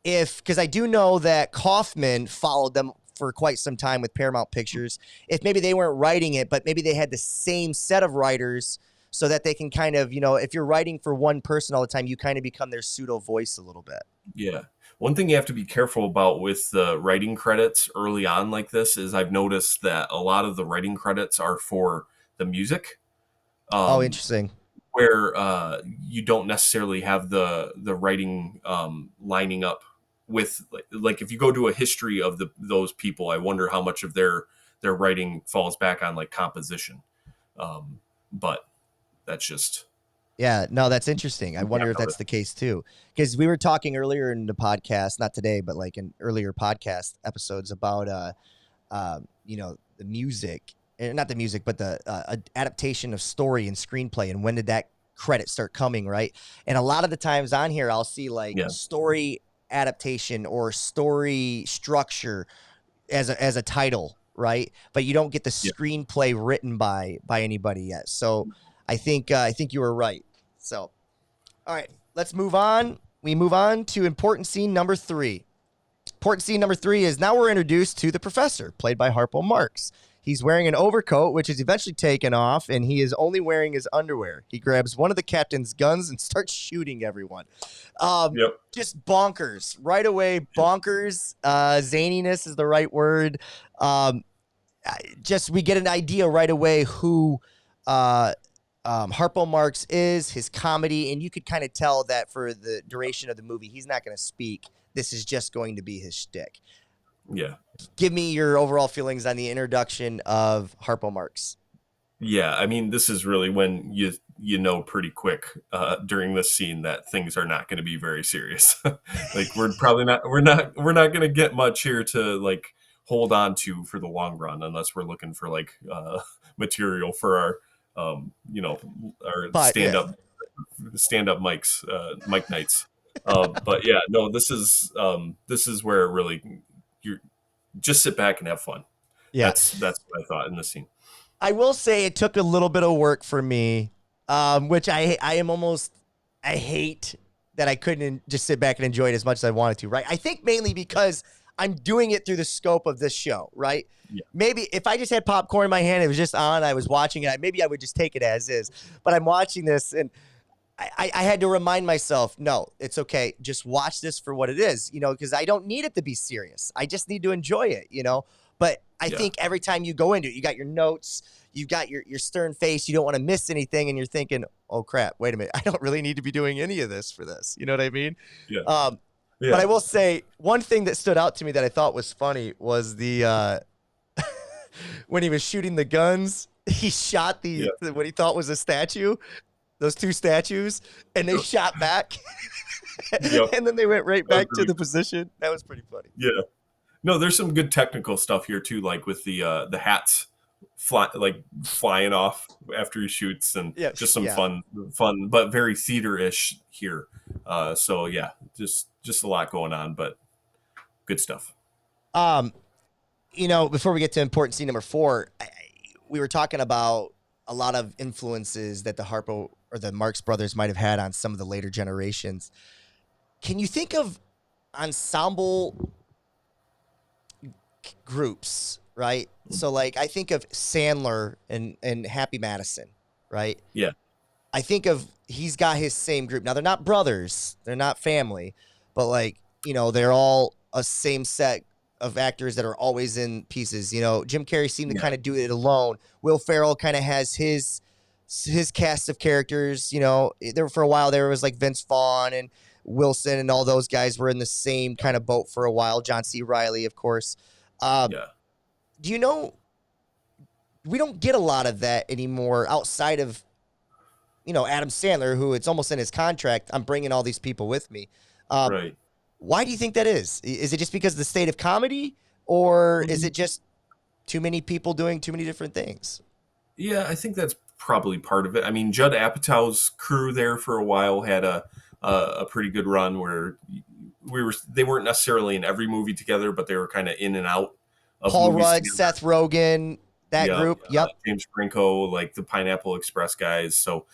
S1: because I do know that Kaufman followed them for quite some time with Paramount Pictures. If maybe they weren't writing it, but maybe they had the same set of writers so that they can kind of, if you're writing for one person all the time, you kind of become their pseudo voice a little bit.
S4: Yeah. One thing you have to be careful about with the writing credits early on like this is I've noticed that a lot of the writing credits are for the music.
S1: Interesting.
S4: Where you don't necessarily have the writing lining up with like if you go to a history of those people, I wonder how much of their writing falls back on like composition. But that's just
S1: No, that's interesting. I wonder if that's the case too, because we were talking earlier in the podcast, not today, but like in earlier podcast episodes about the music. Not the music, but the adaptation of story and screenplay, and when did that credit start coming, right? And a lot of the times on here, I'll see like story adaptation or story structure as a title, right? But you don't get the screenplay written by anybody yet. So I think you were right. So, all right, let's move on. We move on to important scene number 3. Important scene number 3 is now we're introduced to the professor, played by Harpo Marx. He's wearing an overcoat, which is eventually taken off, and he is only wearing his underwear. He grabs one of the captain's guns and starts shooting everyone. Just bonkers. Right away, bonkers. Zaniness is the right word. We get an idea right away who Harpo Marx is, his comedy, and you could kind of tell that for the duration of the movie, he's not going to speak. This is just going to be his shtick.
S4: Yeah.
S1: Give me your overall feelings on the introduction of Harpo Marx.
S4: Yeah, I mean, this is really when you know pretty quick during this scene that things are not going to be very serious. Like we're not going to get much here to like hold on to for the long run unless we're looking for like material for our our stand up mics, mic nights. But yeah, no, this is where really you just sit back and have fun.
S1: Yeah,
S4: that's what I thought in this scene.
S1: I will say it took a little bit of work for me, which I hate that I couldn't just sit back and enjoy it as much as I wanted to, right? I think mainly because I'm doing it through the scope of this show, right? Yeah. Maybe if I just had popcorn in my hand, it was just on, I was watching it, maybe I would just take it as is. But I'm watching this, and I had to remind myself, no, it's okay. Just watch this for what it is, because I don't need it to be serious. I just need to enjoy it, But I think every time you go into it, you got your notes, you've got your stern face, you don't want to miss anything, and you're thinking, oh, crap, wait a minute. I don't really need to be doing any of this for this. You know what I mean?
S4: Yeah.
S1: But I will say one thing that stood out to me that I thought was funny was the when he was shooting the guns, he shot what he thought was a statue, those 2 statues, and they shot back. And then they went right back to the position. That was pretty funny.
S4: Yeah. No, there's some good technical stuff here too, like with the hats flying off after he shoots, and just some fun, but very theater-ish here. So yeah, just a lot going on, but good stuff.
S1: Before we get to important scene number 4, we were talking about a lot of influences that the Harpo or the Marx Brothers might have had on some of the later generations. Can you think of ensemble groups, right? So like I think of Sandler and Happy Madison, right?
S4: Yeah.
S1: I think of he's got his same group. Now they're not brothers, they're not family, but like, they're all a same set of actors that are always in pieces. Jim Carrey seemed to kind of do it alone. Will Ferrell kind of has his cast of characters. There for a while there was like Vince Vaughn and Wilson and all those guys were in the same kind of boat for a while. John C. Reilly, of course. Do you know? We don't get a lot of that anymore outside of, Adam Sandler, who it's almost in his contract. I'm bringing all these people with me.
S4: Right.
S1: Why do you think that is? Is it just because of the state of comedy, or is it just too many people doing too many different things?
S4: Yeah, I think that's probably part of it. I mean, Judd Apatow's crew there for a while had a pretty good run where they weren't necessarily in every movie together, but they were kind of in and out of
S1: Paul
S4: movies
S1: Rudd,
S4: together.
S1: Seth Rogen, that group. Yep.
S4: James Franco, like the Pineapple Express guys. So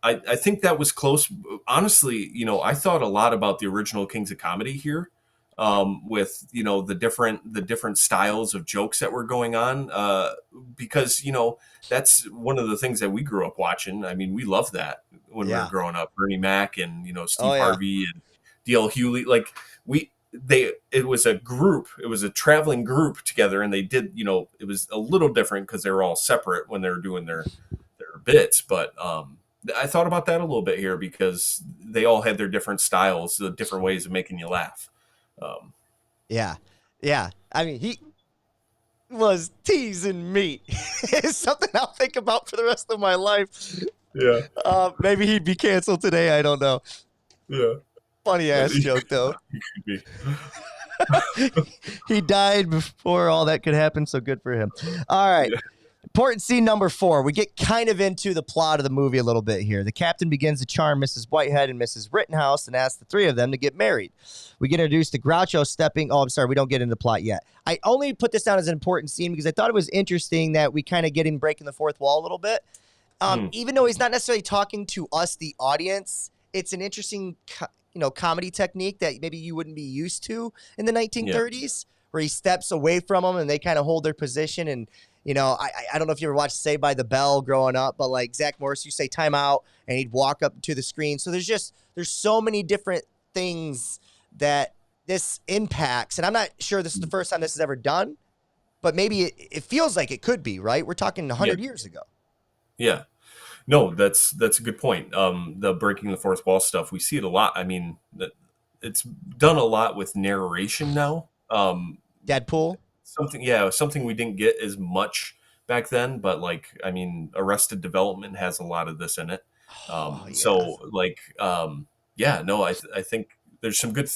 S4: I think that was close. Honestly, I thought a lot about the original Kings of Comedy here, with the different styles of jokes that were going on, because that's one of the things that we grew up watching. I mean, we loved that when we were growing up. Bernie Mac and Steve Harvey and D.L. Hewley. Like it was a group. It was a traveling group together, and they did. It was a little different because they were all separate when they were doing their bits, but. I thought about that a little bit here because they all had their different styles, the different ways of making you laugh.
S1: Yeah. I mean, he was teasing me. It's something I'll think about for the rest of my life.
S4: Yeah.
S1: Maybe he'd be canceled today. I don't know.
S4: Yeah.
S1: Funny ass joke, though.
S4: He could be.
S1: He died before all that could happen, so good for him. All right. Yeah. Important scene number 4. We get kind of into the plot of the movie a little bit here. The captain begins to charm Mrs. Whitehead and Mrs. Rittenhouse and asks the three of them to get married. We get introduced to Groucho stepping. Oh, I'm sorry. We don't get into the plot yet. I only put this down as an important scene because I thought it was interesting that we kind of get him breaking the fourth wall a little bit. Even though he's not necessarily talking to us, the audience, it's an interesting, comedy technique that maybe you wouldn't be used to in the 1930s, where he steps away from them and they kind of hold their position. And I don't know if you ever watched Saved by the Bell growing up, but like Zach Morris, you say time out and he'd walk up to the screen. So there's so many different things that this impacts. And I'm not sure this is the first time this is ever done, but maybe it feels like it could be, right? We're talking 100 years ago.
S4: Yeah. No, that's a good point. The breaking the fourth wall stuff, we see it a lot. I mean, it's done a lot with narration now.
S1: Deadpool.
S4: Something we didn't get as much back then, but Arrested Development has a lot of this in it. I think there's some good.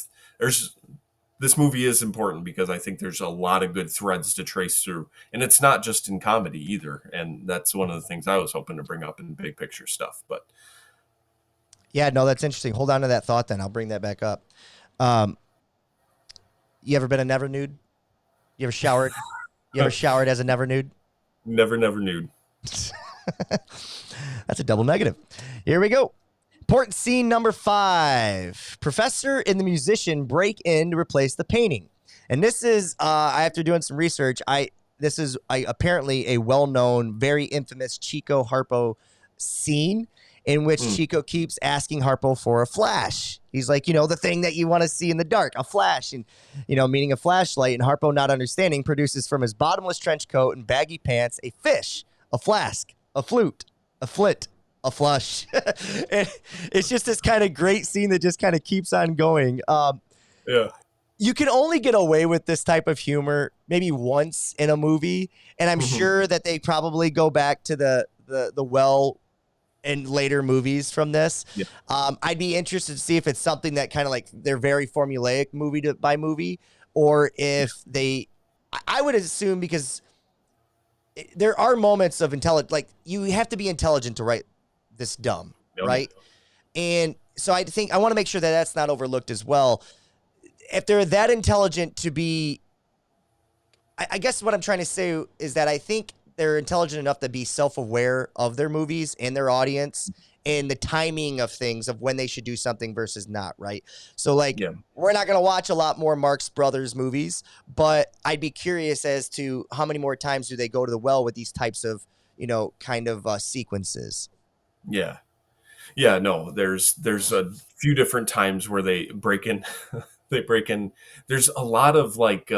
S4: This movie is important because I think there's a lot of good threads to trace through, and it's not just in comedy either. And that's one of the things I was hoping to bring up in big picture stuff. But
S1: yeah, no, that's interesting. Hold on to that thought, then I'll bring that back up. You ever been a never nude? You ever showered? You ever showered as a never nude?
S4: Never nude.
S1: That's a double negative. Here we go. Important scene number 5. Professor and the musician break in to replace the painting. And this is, after doing some research, this is apparently a well-known, very infamous Chico Harpo scene in which Chico keeps asking Harpo for a flash. He's like, the thing that you want to see in the dark, a flash, and, meaning a flashlight. And Harpo, not understanding, produces from his bottomless trench coat and baggy pants a fish, a flask, a flute, a flit, a flush. And it's just this kind of great scene that just kind of keeps on going. You can only get away with this type of humor maybe once in a movie. And I'm sure that they probably go back to the well in later movies from this. I'd be interested to see if it's something that kind of like they're very formulaic movie by movie, or if I would assume, because there are moments of intelligence, like you have to be intelligent to write this dumb, right? And so I think I want to make sure that that's not overlooked as well. If they're that intelligent to be, I guess what I'm trying to say is that I think they're intelligent enough to be self-aware of their movies and their audience and the timing of things, of when they should do something versus not, right? So we're not going to watch a lot more Marx Brothers movies, but I'd be curious as to how many more times do they go to the well with these types of, kind of sequences.
S4: Yeah. Yeah, no, there's a few different times where they break in. They break in. There's a lot of like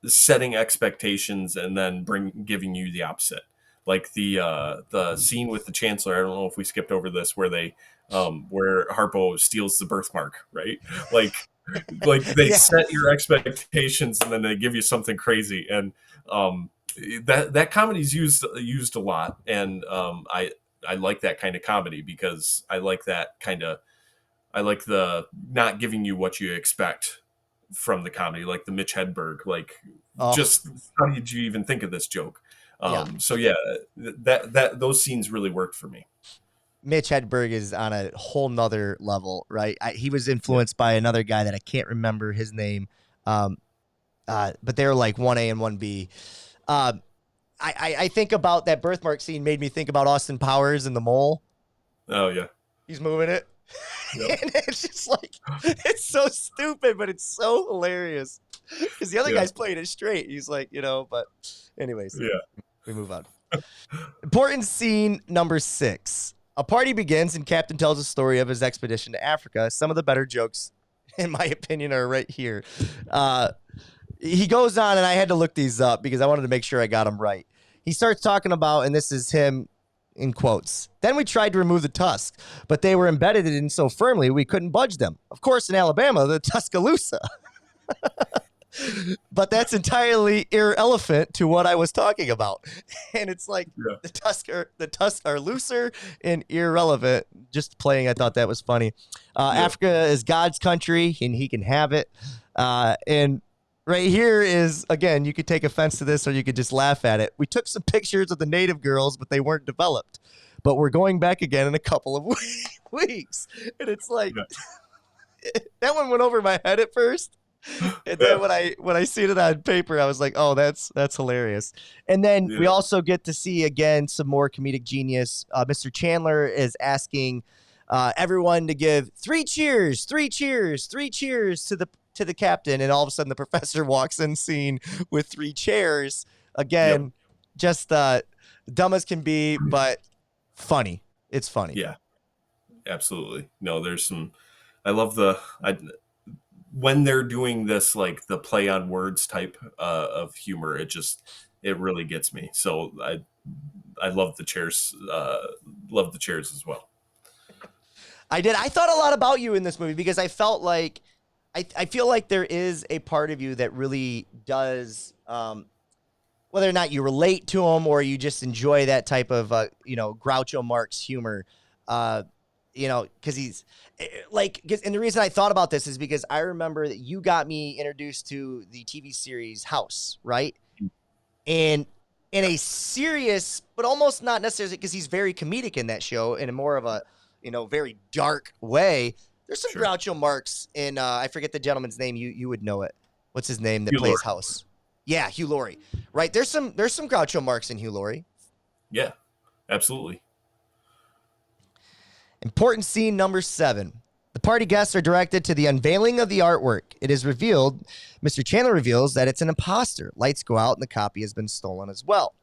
S4: setting expectations and then giving you the opposite. Like the scene with the chancellor. I don't know if we skipped over this, where they where Harpo steals the birthmark, right? Like they
S1: Yeah.
S4: set your expectations and then they give you something crazy, and um, that comedy's used a lot, and I like that kind of comedy because I like that kind of I like the not giving you what you expect from the comedy, like the Mitch Hedberg, like
S1: Oh,
S4: just how did you even think of this joke?
S1: yeah.
S4: So yeah, that those scenes really worked for me.
S1: Mitch Hedberg is on a whole nother level, right? He was
S4: Yeah,
S1: influenced by another guy that I can't remember his name, um, but they're like 1A and 1B. Um, I think about that birthmark scene made me think about Austin Powers and the mole.
S4: oh yeah,
S1: He's moving it.
S4: yep,
S1: And it's just like, it's so stupid, but it's so hilarious. Because the other
S4: yeah,
S1: guy's playing it straight. He's like, but anyways,
S4: yeah,
S1: we move on. Important scene number 6. A party begins and Captain tells a story of his expedition to Africa. Some of the better jokes, in my opinion, are right here. He goes on, and I had to look these up because I wanted to make sure I got them right. He starts talking about, and this is him in quotes. Then we tried to remove the tusk, but they were embedded in so firmly we couldn't budge them. Of course, in Alabama, the Tuscaloosa. But that's entirely irrelevant to what I was talking about. And it's like
S4: yeah,
S1: the tusks are looser and irrelevant. Just playing, I thought that was funny.
S4: yeah.
S1: Africa is God's country, and he can have it. And right here is, again, you could take offense to this or you could just laugh at it. We took some pictures of the native girls, but they weren't developed. But we're going back again in a couple of weeks. And it's like, that one went over my head at first. And then when I seen it on paper, I was like, "Oh, that's hilarious." And then we
S4: Yeah.
S1: also get to see again some more comedic genius. Mr. Chandler is asking everyone to give 3 cheers, 3 cheers, 3 cheers to the captain, and all of a sudden the professor walks in scene with 3 chairs.
S4: Yep.
S1: Again, just dumb as can be, but funny. It's funny.
S4: Yeah. Absolutely. No, there's some. I love when they're doing this, like the play on words type of humor. It really gets me. So I love the chairs. Love the chairs as well.
S1: I did. I thought a lot about you in this movie because I felt like I feel like there is a part of you that really does, whether or not you relate to him or you just enjoy that type of, Groucho Marx humor, because he's and the reason I thought about this is because I remember that you got me introduced to the TV series House, right? And in a serious, but almost not necessarily because he's very comedic in that show in a more of a, very dark way. There's some
S4: Sure.
S1: Groucho Marx in, I forget the gentleman's name. You would know it. What's his name that
S4: Hugh
S1: plays
S4: Laurie.
S1: House? Yeah, Hugh Laurie. Right. There's some Groucho Marx in Hugh Laurie.
S4: Yeah. Absolutely.
S1: Important scene number 7. The party guests are directed to the unveiling of the artwork. It is revealed, Mr. Chandler reveals that it's an imposter. Lights go out and the copy has been stolen as well.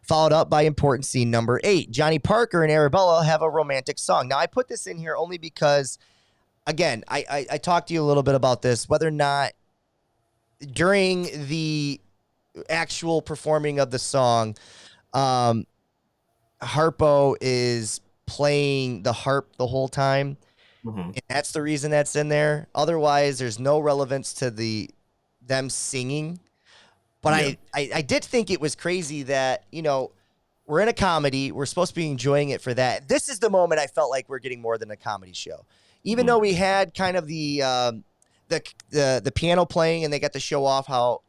S1: Followed up by important scene number 8. Johnny Parker and Arabella have a romantic song. Now, I put this in here only because, again, I talked to you a little bit about this, whether or not during the actual performing of the song, Harpo is playing the harp the whole time.
S4: Hmm.
S1: And that's the reason that's in there. Otherwise, there's no relevance to them singing. But
S4: Yeah.
S1: I did think it was crazy that, we're in a comedy. We're supposed to be enjoying it for that. This is the moment I felt like we're getting more than a comedy show. Even though we had kind of the piano playing and they got to show off how,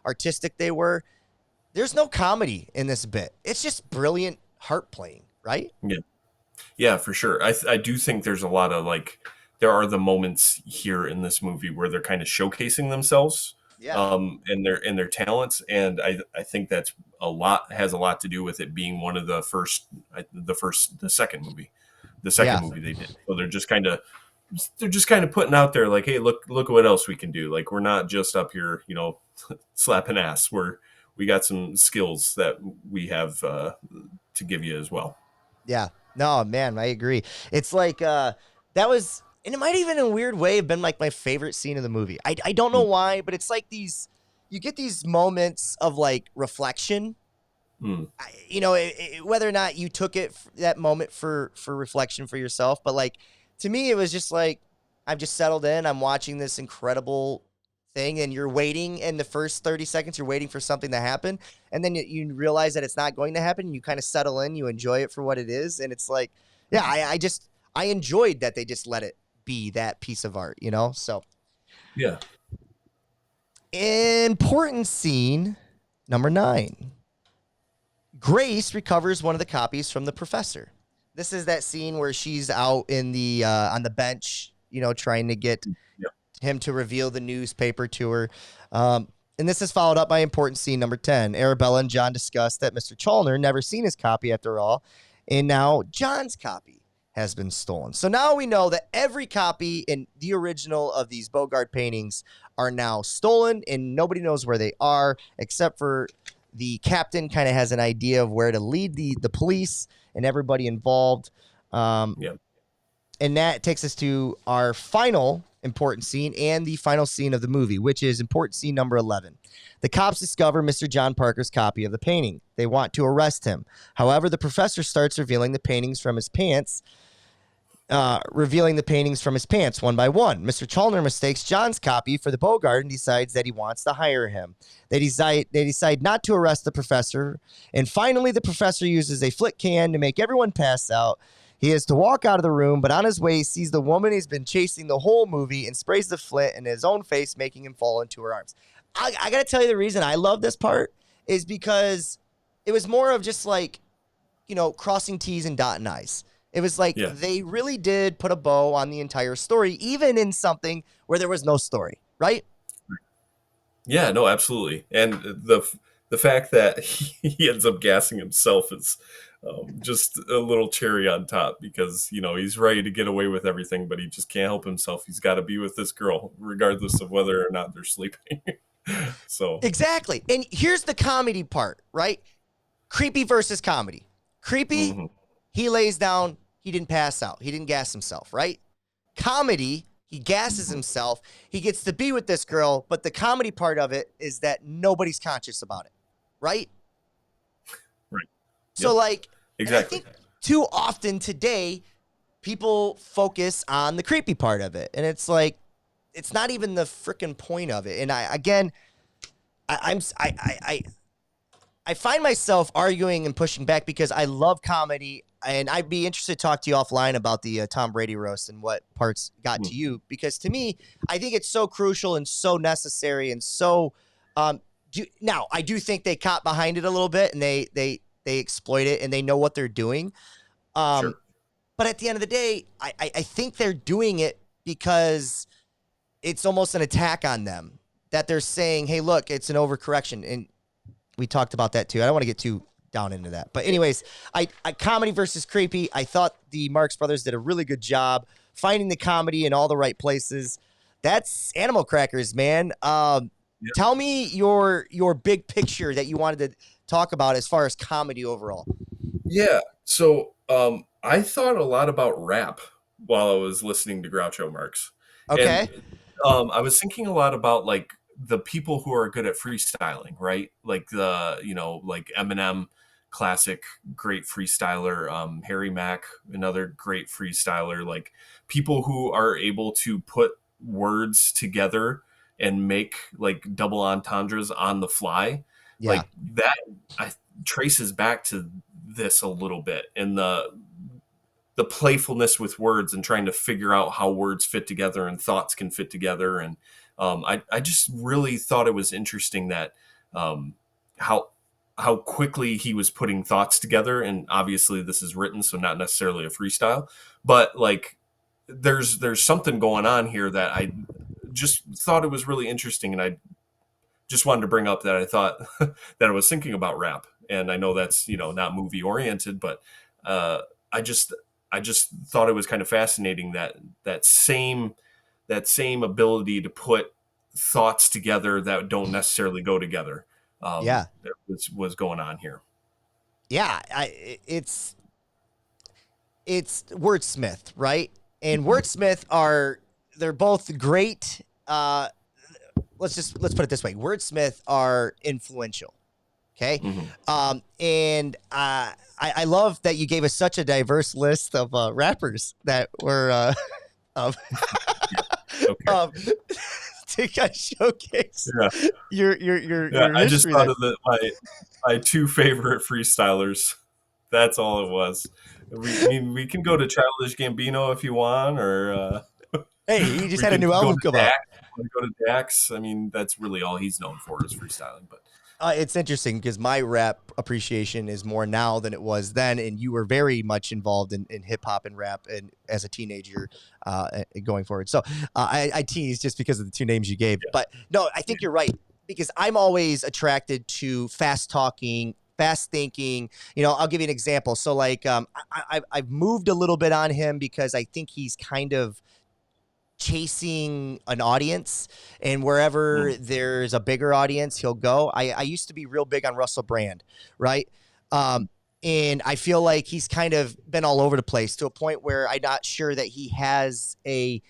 S1: artistic they were, there's no comedy in this bit. It's just brilliant harp playing, right?
S4: Yeah. Yeah, for sure. I do think there's a lot of there are the moments here in this movie where they're kind of showcasing themselves,
S1: Yeah.
S4: and their talents, and I think that's has a lot to do with it being one of the second movie,
S1: Yeah.
S4: they did. So they're just kind of putting out there like, hey, look what else we can do. Like we're not just up here, slapping ass. We got some skills that we have to give you as well.
S1: Yeah. No, man, I agree. It's like that was, and it might even in a weird way have been like my favorite scene of the movie. I don't know why, but it's like these, you get these moments of like reflection.
S4: Mm.
S1: You know, whether or not you took that moment for reflection for yourself, but like to me, it was just like I've just settled in. I'm watching this incredible thing, and you're waiting. In the first 30 seconds, you're waiting for something to happen, and then you realize that it's not going to happen. And you kind of settle in. You enjoy it for what it is, and it's like, yeah, I enjoyed that they just let it be that piece of art. You know, so
S4: Yeah.
S1: important scene number 9. Grace recovers one of the copies from the professor. This is that scene where she's out in the on the bench, you know, trying to get him to reveal the newspaper to her. And this is followed up by important scene number 10. Arabella and John discuss that Mr. Chalner never seen his copy after all, and now John's copy has been stolen. So now we know that every copy in the original of these Bogart paintings are now stolen, and nobody knows where they are except for the captain kind of has an idea of where to lead the police and everybody involved. And that takes us to our final important scene and the final scene of the movie, which is important scene number 11. The cops discover Mr. John Parker's copy of the painting. They want to arrest him. However, the professor starts revealing the paintings from his pants one by one. Mr. Chalner mistakes John's copy for the Bogart and decides that he wants to hire him. They decide not to arrest the professor, and finally the professor uses a flit can to make everyone pass out. He has to walk out of the room, but on his way he sees the woman he's been chasing the whole movie and sprays the flit in his own face, making him fall into her arms. I got to tell you, the reason I love this part is because it was more of just like, you know, crossing T's and dotting I's. It was like they really did put a bow on the entire story, even in something where there was no story, right?
S4: Yeah, no, absolutely. And the fact that he ends up gassing himself is just a little cherry on top, because, you know, he's ready to get away with everything, but he just can't help himself. He's got to be with this girl, regardless of whether or not they're sleeping. So
S1: exactly. And here's the comedy part, right? Creepy versus comedy. Creepy, he lays down. He didn't pass out. He didn't gas himself, right? Comedy, he gasses himself. He gets to be with this girl, but the comedy part of it is that nobody's conscious about it, right?
S4: Right.
S1: So, like,
S4: exactly.
S1: I think too often today, people focus on the creepy part of it, and it's like, it's not even the freaking point of it. And I find myself arguing and pushing back because I love comedy. And I'd be interested to talk to you offline about the Tom Brady roast and what parts got to you, because to me, I think it's so crucial and so necessary and so. Now, I do think they caught behind it a little bit and they exploit it and they know what they're doing.
S4: Sure.
S1: But at the end of the day, I think they're doing it because it's almost an attack on them, that they're saying, "Hey, look, it's an overcorrection," and we talked about that too. I don't want to get too down into that. But anyways, I comedy versus creepy. I thought the Marx Brothers did a really good job finding the comedy in all the right places. That's Animal Crackers, man. Tell me your big picture that you wanted to talk about as far as comedy overall.
S4: Yeah. So I thought a lot about rap while I was listening to Groucho Marx.
S1: Okay.
S4: And I was thinking a lot about like the people who are good at freestyling, right? Like like Eminem, classic great freestyler, Harry Mack, another great freestyler, like people who are able to put words together and make like double entendres on the fly.
S1: Yeah.
S4: Like that traces back to this a little bit, and the playfulness with words and trying to figure out how words fit together and thoughts can fit together. And I just really thought it was interesting that how quickly he was putting thoughts together. And obviously this is written, so not necessarily a freestyle, but like there's something going on here that I just thought it was really interesting. And I just wanted to bring up that I thought that I was thinking about rap. And I know that's, not movie oriented, but I just thought it was kind of fascinating that same ability to put thoughts together that don't necessarily go together. That was going on here.
S1: Yeah, it's wordsmith, right? And wordsmith they're both great. Let's put it this way: wordsmith are influential. Okay, and I love that you gave us such a diverse list of rappers that were of to kind of showcase your
S4: I just
S1: history
S4: thought
S1: there.
S4: of my two favorite freestylers. That's all it was. We can go to Childish Gambino if you want, or
S1: Hey, he just
S4: we
S1: had a
S4: could
S1: new
S4: go
S1: album
S4: to
S1: come out.
S4: Dax. Want to go to Dax? I mean, that's really all he's known for is freestyling. But
S1: It's interesting because my rap appreciation is more now than it was then, and you were very much involved in hip hop and rap, and as a teenager, going forward. So I tease just because of the two names you gave, but no, I think you're right because I'm always attracted to fast talking, fast thinking. You know, I'll give you an example. So like, I've moved a little bit on him because I think he's kind of chasing an audience, and wherever there's a bigger audience he'll go. I used to be real big on Russell Brand, right? And I feel like he's kind of been all over the place to a point where I'm not sure that he has a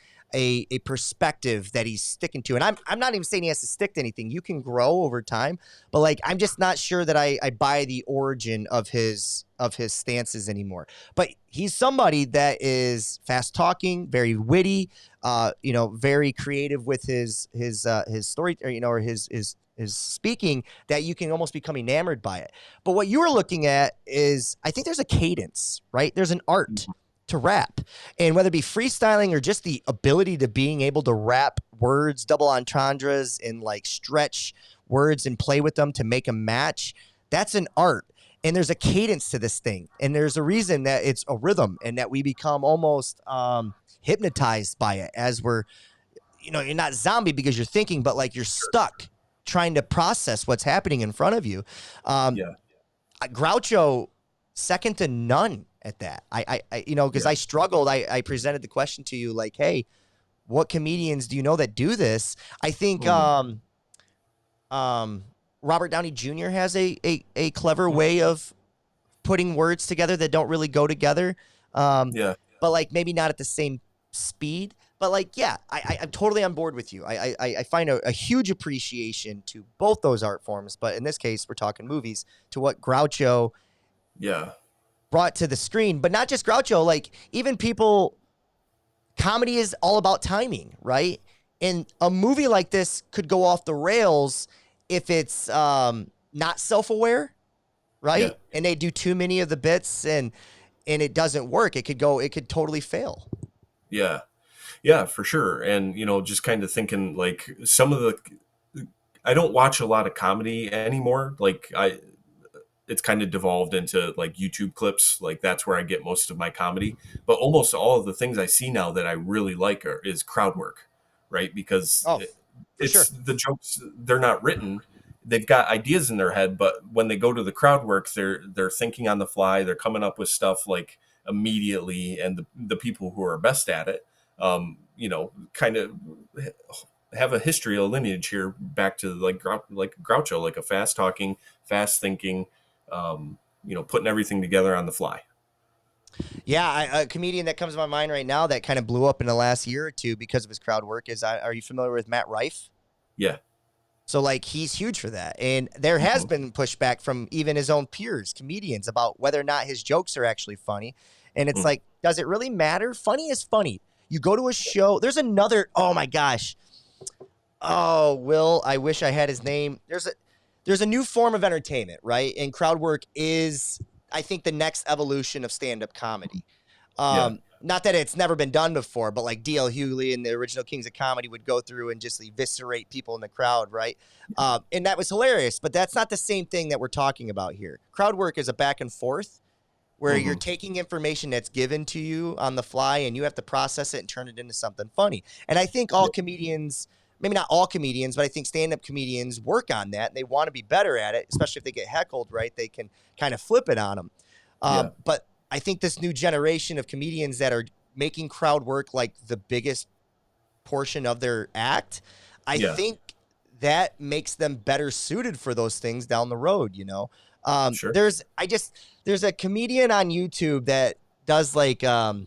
S1: perspective that he's sticking to. And I'm not even saying he has to stick to anything. You can grow over time, but like I'm just not sure that I buy the origin of his stances anymore. But he's somebody that is fast talking, very witty, very creative with his story, or his speaking, that you can almost become enamored by it. But what you were looking at is, I think there's a cadence, right? There's an art to rap, and whether it be freestyling or just the ability to being able to rap words, double entendres, and like stretch words and play with them to make them match, that's an art. And there's a cadence to this thing, and there's a reason that it's a rhythm, and that we become almost hypnotized by it as we're, you're not zombie because you're thinking, but like you're stuck trying to process what's happening in front of you. Groucho, second to none at that. Because I struggled. I presented the question to you like, hey, what comedians do you know that do this? I think Robert Downey Jr. has a clever way of putting words together that don't really go together. But like maybe not at the same speed. But like, yeah, I'm totally on board with you. I find a huge appreciation to both those art forms. But in this case, we're talking movies, to what Groucho brought to the screen. But not just Groucho, like even people, comedy is all about timing, right? And a movie like this could go off the rails if it's not self-aware, right? Yeah. And they do too many of the bits and it doesn't work. It could totally fail.
S4: Yeah, for sure. And, just kind of thinking like I don't watch a lot of comedy anymore. Like it's kind of devolved into like YouTube clips. Like that's where I get most of my comedy, but almost all of the things I see now that I really like is crowd work, right? Because the jokes, they're not written. They've got ideas in their head, but when they go to the crowd work, they're thinking on the fly. They're coming up with stuff like immediately. And the people who are best at it, kind of have a history, a lineage here back to like Groucho, like a fast talking, fast thinking, putting everything together on the fly.
S1: Yeah, a comedian that comes to my mind right now that kind of blew up in the last year or two because of his crowd work is, are you familiar with Matt Rife?
S4: Yeah.
S1: So like he's huge for that. And there has been pushback from even his own peers, comedians, about whether or not his jokes are actually funny. And it's like, does it really matter? Funny is funny. You go to a show. There's another, oh my gosh. Oh, Will, I wish I had his name. There's a new form of entertainment, right? And crowd work is, I think, the next evolution of stand-up comedy. Not that it's never been done before, but like D.L. Hughley and the original Kings of Comedy would go through and just eviscerate people in the crowd, right? And that was hilarious, but that's not the same thing that we're talking about here. Crowd work is a back and forth where you're taking information that's given to you on the fly and you have to process it and turn it into something funny. And I think all comedians, maybe not all comedians, but I think stand-up comedians work on that. And they want to be better at it, especially if they get heckled, right? They can kind of flip it on them. But I think this new generation of comedians that are making crowd work like the biggest portion of their act, I think that makes them better suited for those things down the road, There's a comedian on YouTube that does like a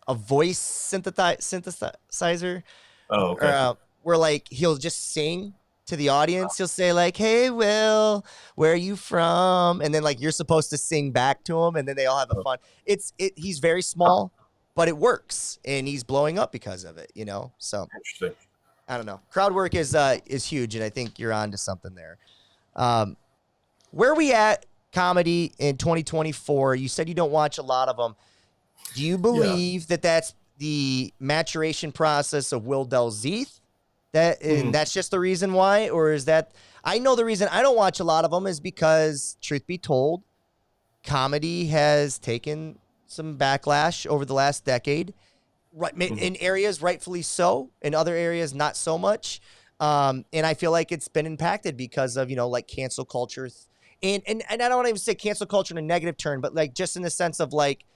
S1: voice synthesizer,
S4: Oh,
S1: or
S4: okay.
S1: where like he'll just sing to the audience. He'll say like, "Hey, Will, where are you from?" And then like you're supposed to sing back to him, and then they all have a fun. He's very small, but it works, and he's blowing up because of it. So
S4: Interesting.
S1: I don't know. Crowd work is huge, and I think you're on to something there. Um, where are we at comedy in 2024? You said you don't watch a lot of them. Do you
S4: Yeah.
S1: believe that that's the maturation process of Will Delzeeth? And that's just the reason why? Or is that, I know the reason I don't watch a lot of them is because, truth be told, comedy has taken some backlash over the last decade. Right, in areas rightfully so, in other areas not so much. And I feel like it's been impacted because of, like cancel culture. And I don't want to even say cancel culture in a negative term, but like just in the sense of like,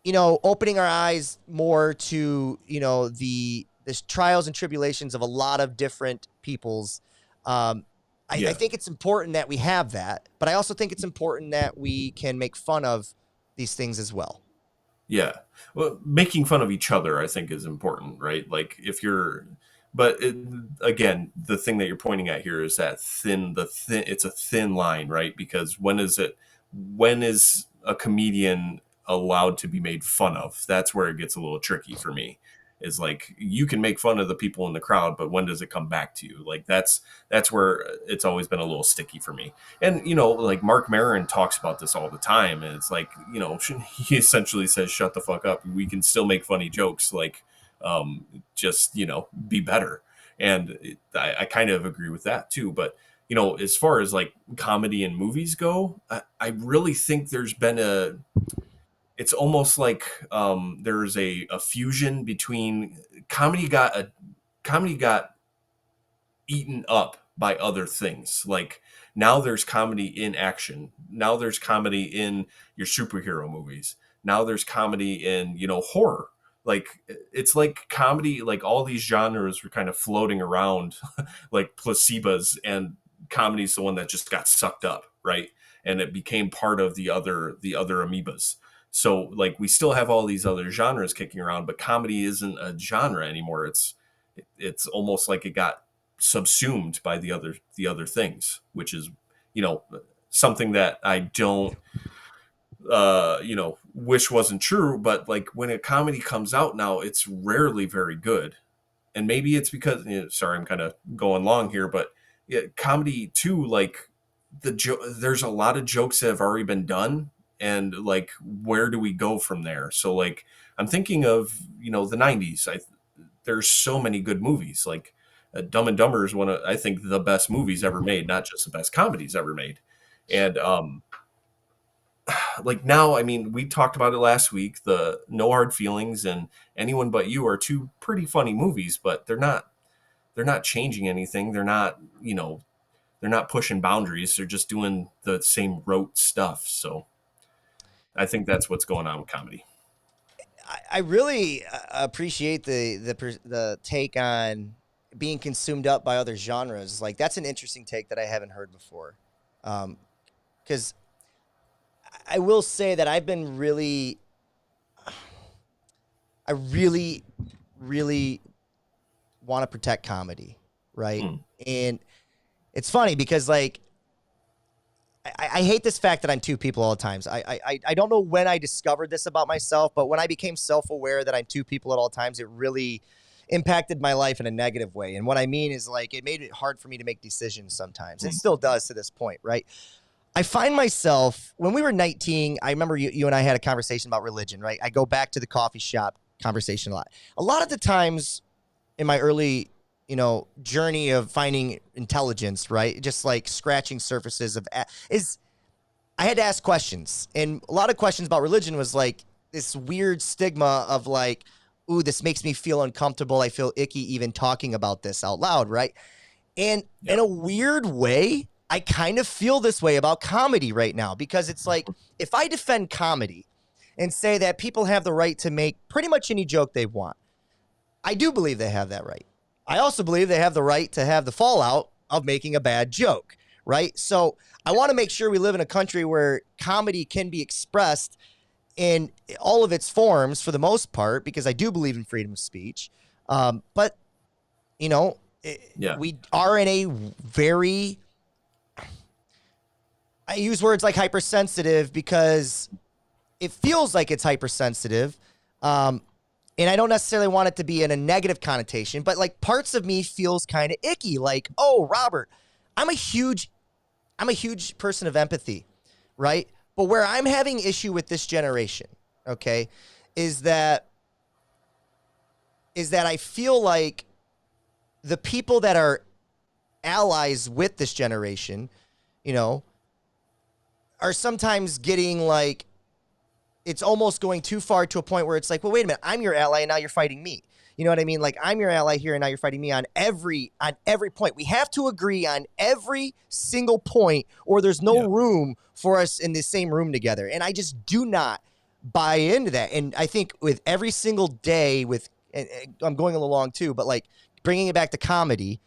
S1: opening our eyes more to, the trials and tribulations of a lot of different peoples. I think it's important that we have that, but I also think it's important that we can make fun of these things as well.
S4: Yeah. Well, making fun of each other, I think, is important, right? Like if you're, but again, the thing that you're pointing at here is that it's a thin line, right? Because when is a comedian allowed to be made fun of? That's where it gets a little tricky for me. Is like you can make fun of the people in the crowd, but when does it come back to you? Like that's where it's always been a little sticky for me. And like Mark Maron talks about this all the time, and it's like he essentially says, "Shut the fuck up. We can still make funny jokes. Like, just be better." And I kind of agree with that too. But as far as like comedy and movies go, I really think there's been it's almost like there's a fusion between comedy got eaten up by other things. Like now there's comedy in action. Now there's comedy in your superhero movies. Now there's comedy in, horror. Like it's like comedy, like all these genres were kind of floating around like placebos, and comedy's the one that just got sucked up, right? And it became part of the other amoebas. So like we still have all these other genres kicking around, but comedy isn't a genre anymore. It's almost like it got subsumed by the other things, which is something that I don't wish wasn't true. But like when a comedy comes out now, it's rarely very good. And maybe it's because sorry, I'm kind of going long here, but comedy too, like there's a lot of jokes that have already been done, and like where do we go from there? So like I'm thinking of the 90s. There's so many good movies. Like Dumb and Dumber is one of, I think, the best movies ever made, not just the best comedies ever made. And like now, I mean, we talked about it last week. The No Hard Feelings and Anyone But You are two pretty funny movies, but they're not changing anything. They're not pushing boundaries. They're just doing the same rote stuff. So I think that's what's going on with comedy.
S1: I really appreciate the take on being consumed up by other genres. Like that's an interesting take that I haven't heard before. Because I will say that I really, really want to protect comedy, right? And it's funny because like I hate this fact that I'm two people all the times. I don't know when I discovered this about myself, but when I became self-aware that I'm two people at all times, it really impacted my life in a negative way. And what I mean is like it made it hard for me to make decisions sometimes. It still does to this point, right? I find myself, when we were 19, I remember you and I had a conversation about religion, right? I go back to the coffee shop conversation a lot. A lot of the times in my early, journey of finding intelligence, right? Just like scratching surfaces I had to ask questions. And a lot of questions about religion was like this weird stigma of like, ooh, this makes me feel uncomfortable. I feel icky even talking about this out loud, right? And in a weird way, I kind of feel this way about comedy right now, because it's like, if I defend comedy and say that people have the right to make pretty much any joke they want, I do believe they have that right. I also believe they have the right to have the fallout of making a bad joke, right? So I want to make sure we live in a country where comedy can be expressed in all of its forms for the most part, because I do believe in freedom of speech. But, you know, we are in a very, I use words like hypersensitive because it feels like it's hypersensitive. And I don't necessarily want it to be in a negative connotation, but like parts of me feels kind of icky. Like, oh, Robert, I'm a huge person of empathy, right? But where I'm having issue with this generation, okay, is that I feel like the people that are allies with this generation, you know, are sometimes getting like, it's almost going too far to a point where it's like, well, wait a minute, I'm your ally and now you're fighting me. You know what I mean? Like, I'm your ally here and now you're fighting me on every point. We have to agree on every single point or there's no room for us in the same room together. And I just do not buy into that. And I think with every single day I'm going a little long too, but like bringing it back to comedy,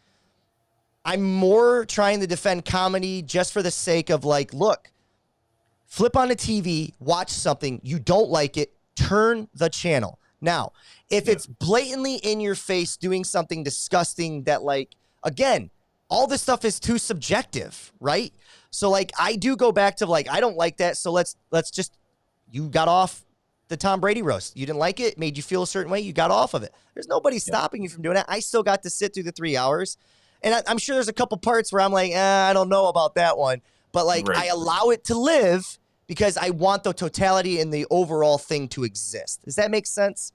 S1: I'm more trying to defend comedy just for the sake of like, look, flip on the TV, watch something, you don't like it, turn the channel. Now, if it's blatantly in your face doing something disgusting that like, again, all this stuff is too subjective, right? So like, I do go back to like, I don't like that. So let's just, you got off the Tom Brady roast. You didn't like it, made you feel a certain way. You got off of it. There's nobody stopping you from doing that. I still got to sit through the 3 hours. And I'm sure there's a couple parts where I'm like, I don't know about that one. But like, I allow it to live because I want the totality and the overall thing to exist. Does that make sense?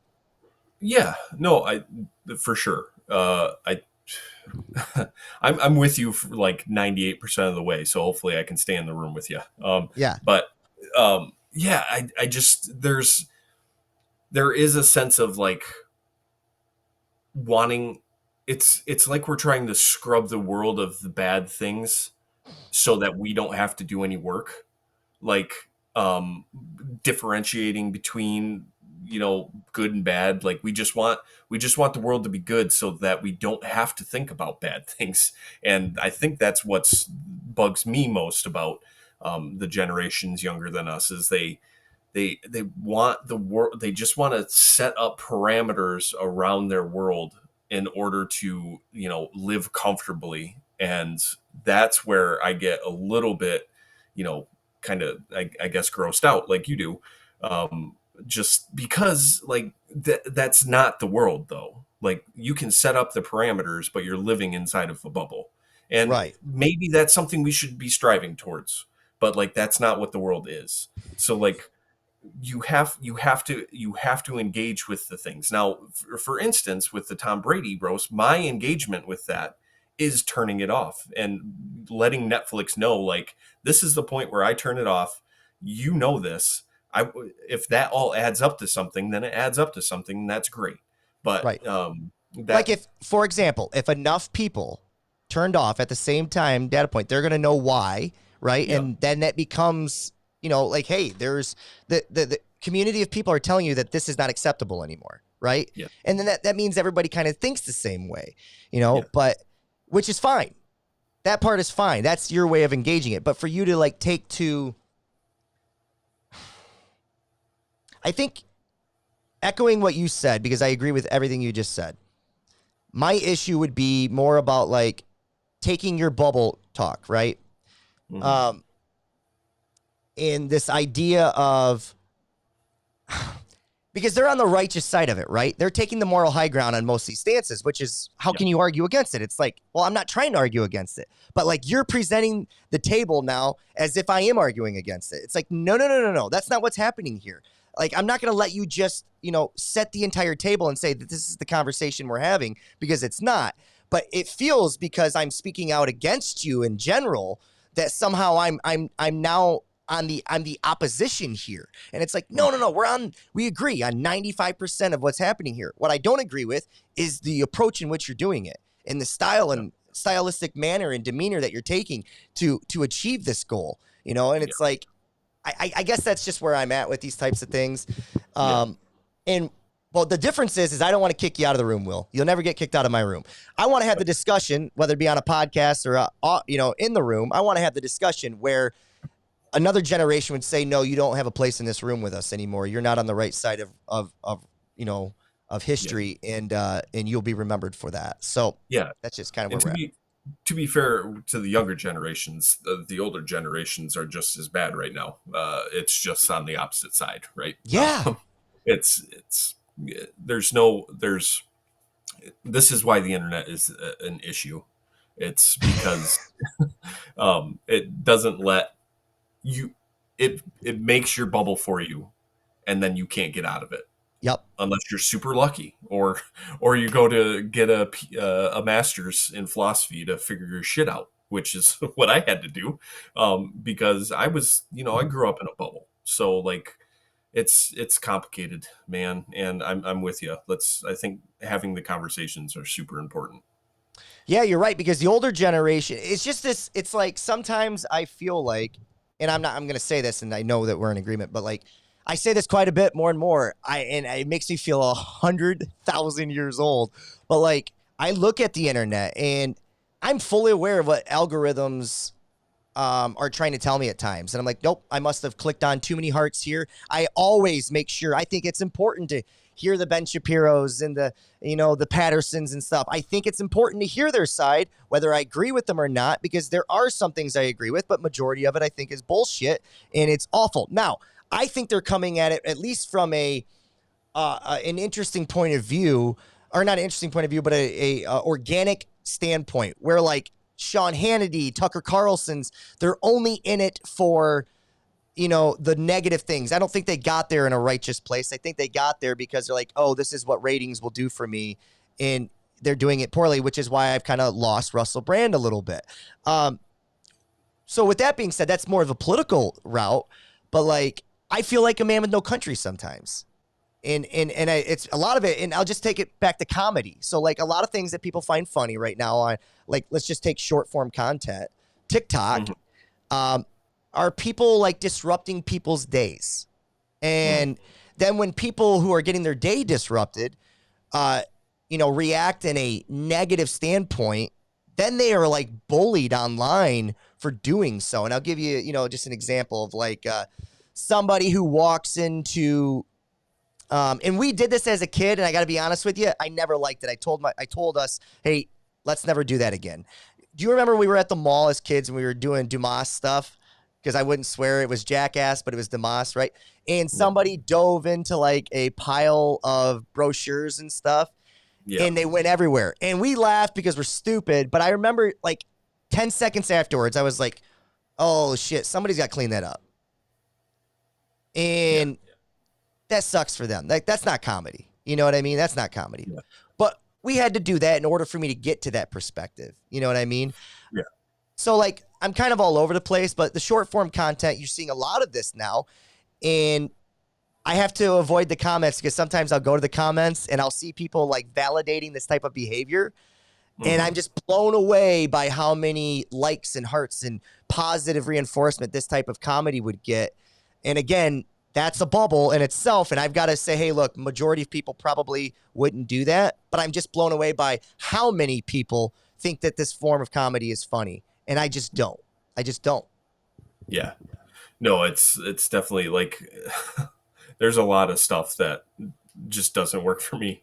S1: Yeah,
S4: no, for sure. I'm with you for like 98% of the way. So hopefully I can stay in the room with you. But I just, there is a sense of like wanting, it's like we're trying to scrub the world of the bad things so that we don't have to do any work. Like differentiating between, you know, good and bad. Like we just want the world to be good so that we don't have to think about bad things. And I think that's what's bugs me most about the generations younger than us is they want the world. They just want to set up parameters around their world in order to, you know, live comfortably. And that's where I get a little bit, you know, kind of, I guess, grossed out like you do. Just because like that's not the world though. Like you can set up the parameters, but you're living inside of a bubble. And maybe that's something we should be striving towards, but like, that's not what the world is. So like you have to engage with the things. Now, for instance, with the Tom Brady roast, my engagement with that is turning it off and letting Netflix know, like, this is the point where I turn it off. You know this. If that all adds up to something, then it adds up to something. And that's great. But
S1: like if, for example, if enough people turned off at the same time, data point, they're going to know why, right? Yep. And then that becomes, you know, like, hey, there's the community of people are telling you that this is not acceptable anymore, right? Yep. And then that means everybody kind of thinks the same way, you know, but which is fine. That part is fine. That's your way of engaging it. But for you to like take to, I think, echoing what you said, because I agree with everything you just said, my issue would be more about like taking your bubble talk, right? Mm-hmm. And this idea of, because they're on the righteous side of it, right? They're taking the moral high ground on most of these stances, which is, how can you argue against it? It's like, well, I'm not trying to argue against it, but like you're presenting the table now as if I am arguing against it. It's like, no. That's not what's happening here. Like, I'm not going to let you just, you know, set the entire table and say that this is the conversation we're having, because it's not. But it feels, because I'm speaking out against you in general, that somehow I'm now I'm the opposition here. And it's like, no, we agree on 95% of what's happening here. What I don't agree with is the approach in which you're doing it, and the style and stylistic manner and demeanor that you're taking to achieve this goal, you know? And it's like, I guess that's just where I'm at with these types of things. And well, the difference is I don't want to kick you out of the room, Will. You'll never get kicked out of my room. I want to have the discussion, whether it be on a podcast or, you know, in the room. I want to have the discussion where another generation would say, no, you don't have a place in this room with us anymore. You're not on the right side of history, and you'll be remembered for that. So
S4: Yeah.
S1: that's just kind of
S4: And
S1: where we're at.
S4: to be fair to the younger generations, the older generations are just as bad right now. It's just on the opposite side, right?
S1: Yeah.
S4: It's there's this is why the internet is an issue. It's because it doesn't let you, it makes your bubble for you, and then you can't get out of it
S1: Yep.
S4: unless you're super lucky, or you go to get a master's in philosophy to figure your shit out, which is what I had to do, because I was, I grew up in a bubble. So like, it's complicated, man, and I'm with you. I think having the conversations are super important.
S1: Yeah, you're right, because the older generation, it's just this, it's like sometimes I feel like, and I'm going to say this and I know that we're in agreement, but like I say this quite a bit more and more, and it makes me feel 100,000 years old, but like I look at the internet and I'm fully aware of what algorithms are trying to tell me at times. And I'm like, nope, I must have clicked on too many hearts here. I always make sure, I think it's important to hear the Ben Shapiros and the Pattersons and stuff. I think it's important to hear their side, whether I agree with them or not, because there are some things I agree with, but majority of it I think is bullshit and it's awful. Now, I think they're coming at it at least from an interesting point of view, or not an interesting point of view, but a organic standpoint where like Sean Hannity, Tucker Carlson's, they're only in it for, the negative things. I don't think they got there in a righteous place. I think they got there because they're like, oh, this is what ratings will do for me. And they're doing it poorly, which is why I've kind of lost Russell Brand a little bit. So with that being said, that's more of a political route, but like, I feel like a man with no country sometimes. It's a lot of it, and I'll just take it back to comedy. So like a lot of things that people find funny right now on, like, let's just take short form content, TikTok, are people like disrupting people's days. And then when people who are getting their day disrupted, react in a negative standpoint, then they are like bullied online for doing so. And I'll give you, just an example of like somebody who walks into, and we did this as a kid, and I got to be honest with you, I never liked it. I told us, hey, let's never do that again. Do you remember we were at the mall as kids and we were doing Dumas stuff? Because I wouldn't swear it was Jackass, but it was Dumas, right? And somebody dove into like a pile of brochures and stuff, and they went everywhere. And we laughed because we're stupid. But I remember like 10 seconds afterwards, I was like, oh shit, somebody's got to clean that up. And that sucks for them. Like, that's not comedy. You know what I mean? That's not comedy. Yeah. But we had to do that in order for me to get to that perspective. You know what I mean?
S4: Yeah.
S1: So like, I'm kind of all over the place, but the short form content, you're seeing a lot of this now. And I have to avoid the comments because sometimes I'll go to the comments and I'll see people like validating this type of behavior. And I'm just blown away by how many likes and hearts and positive reinforcement this type of comedy would get. And again, that's a bubble in itself. And I've got to say, hey, look, majority of people probably wouldn't do that. But I'm just blown away by how many people think that this form of comedy is funny. And I just don't. Yeah.
S4: No, it's definitely like there's a lot of stuff that just doesn't work for me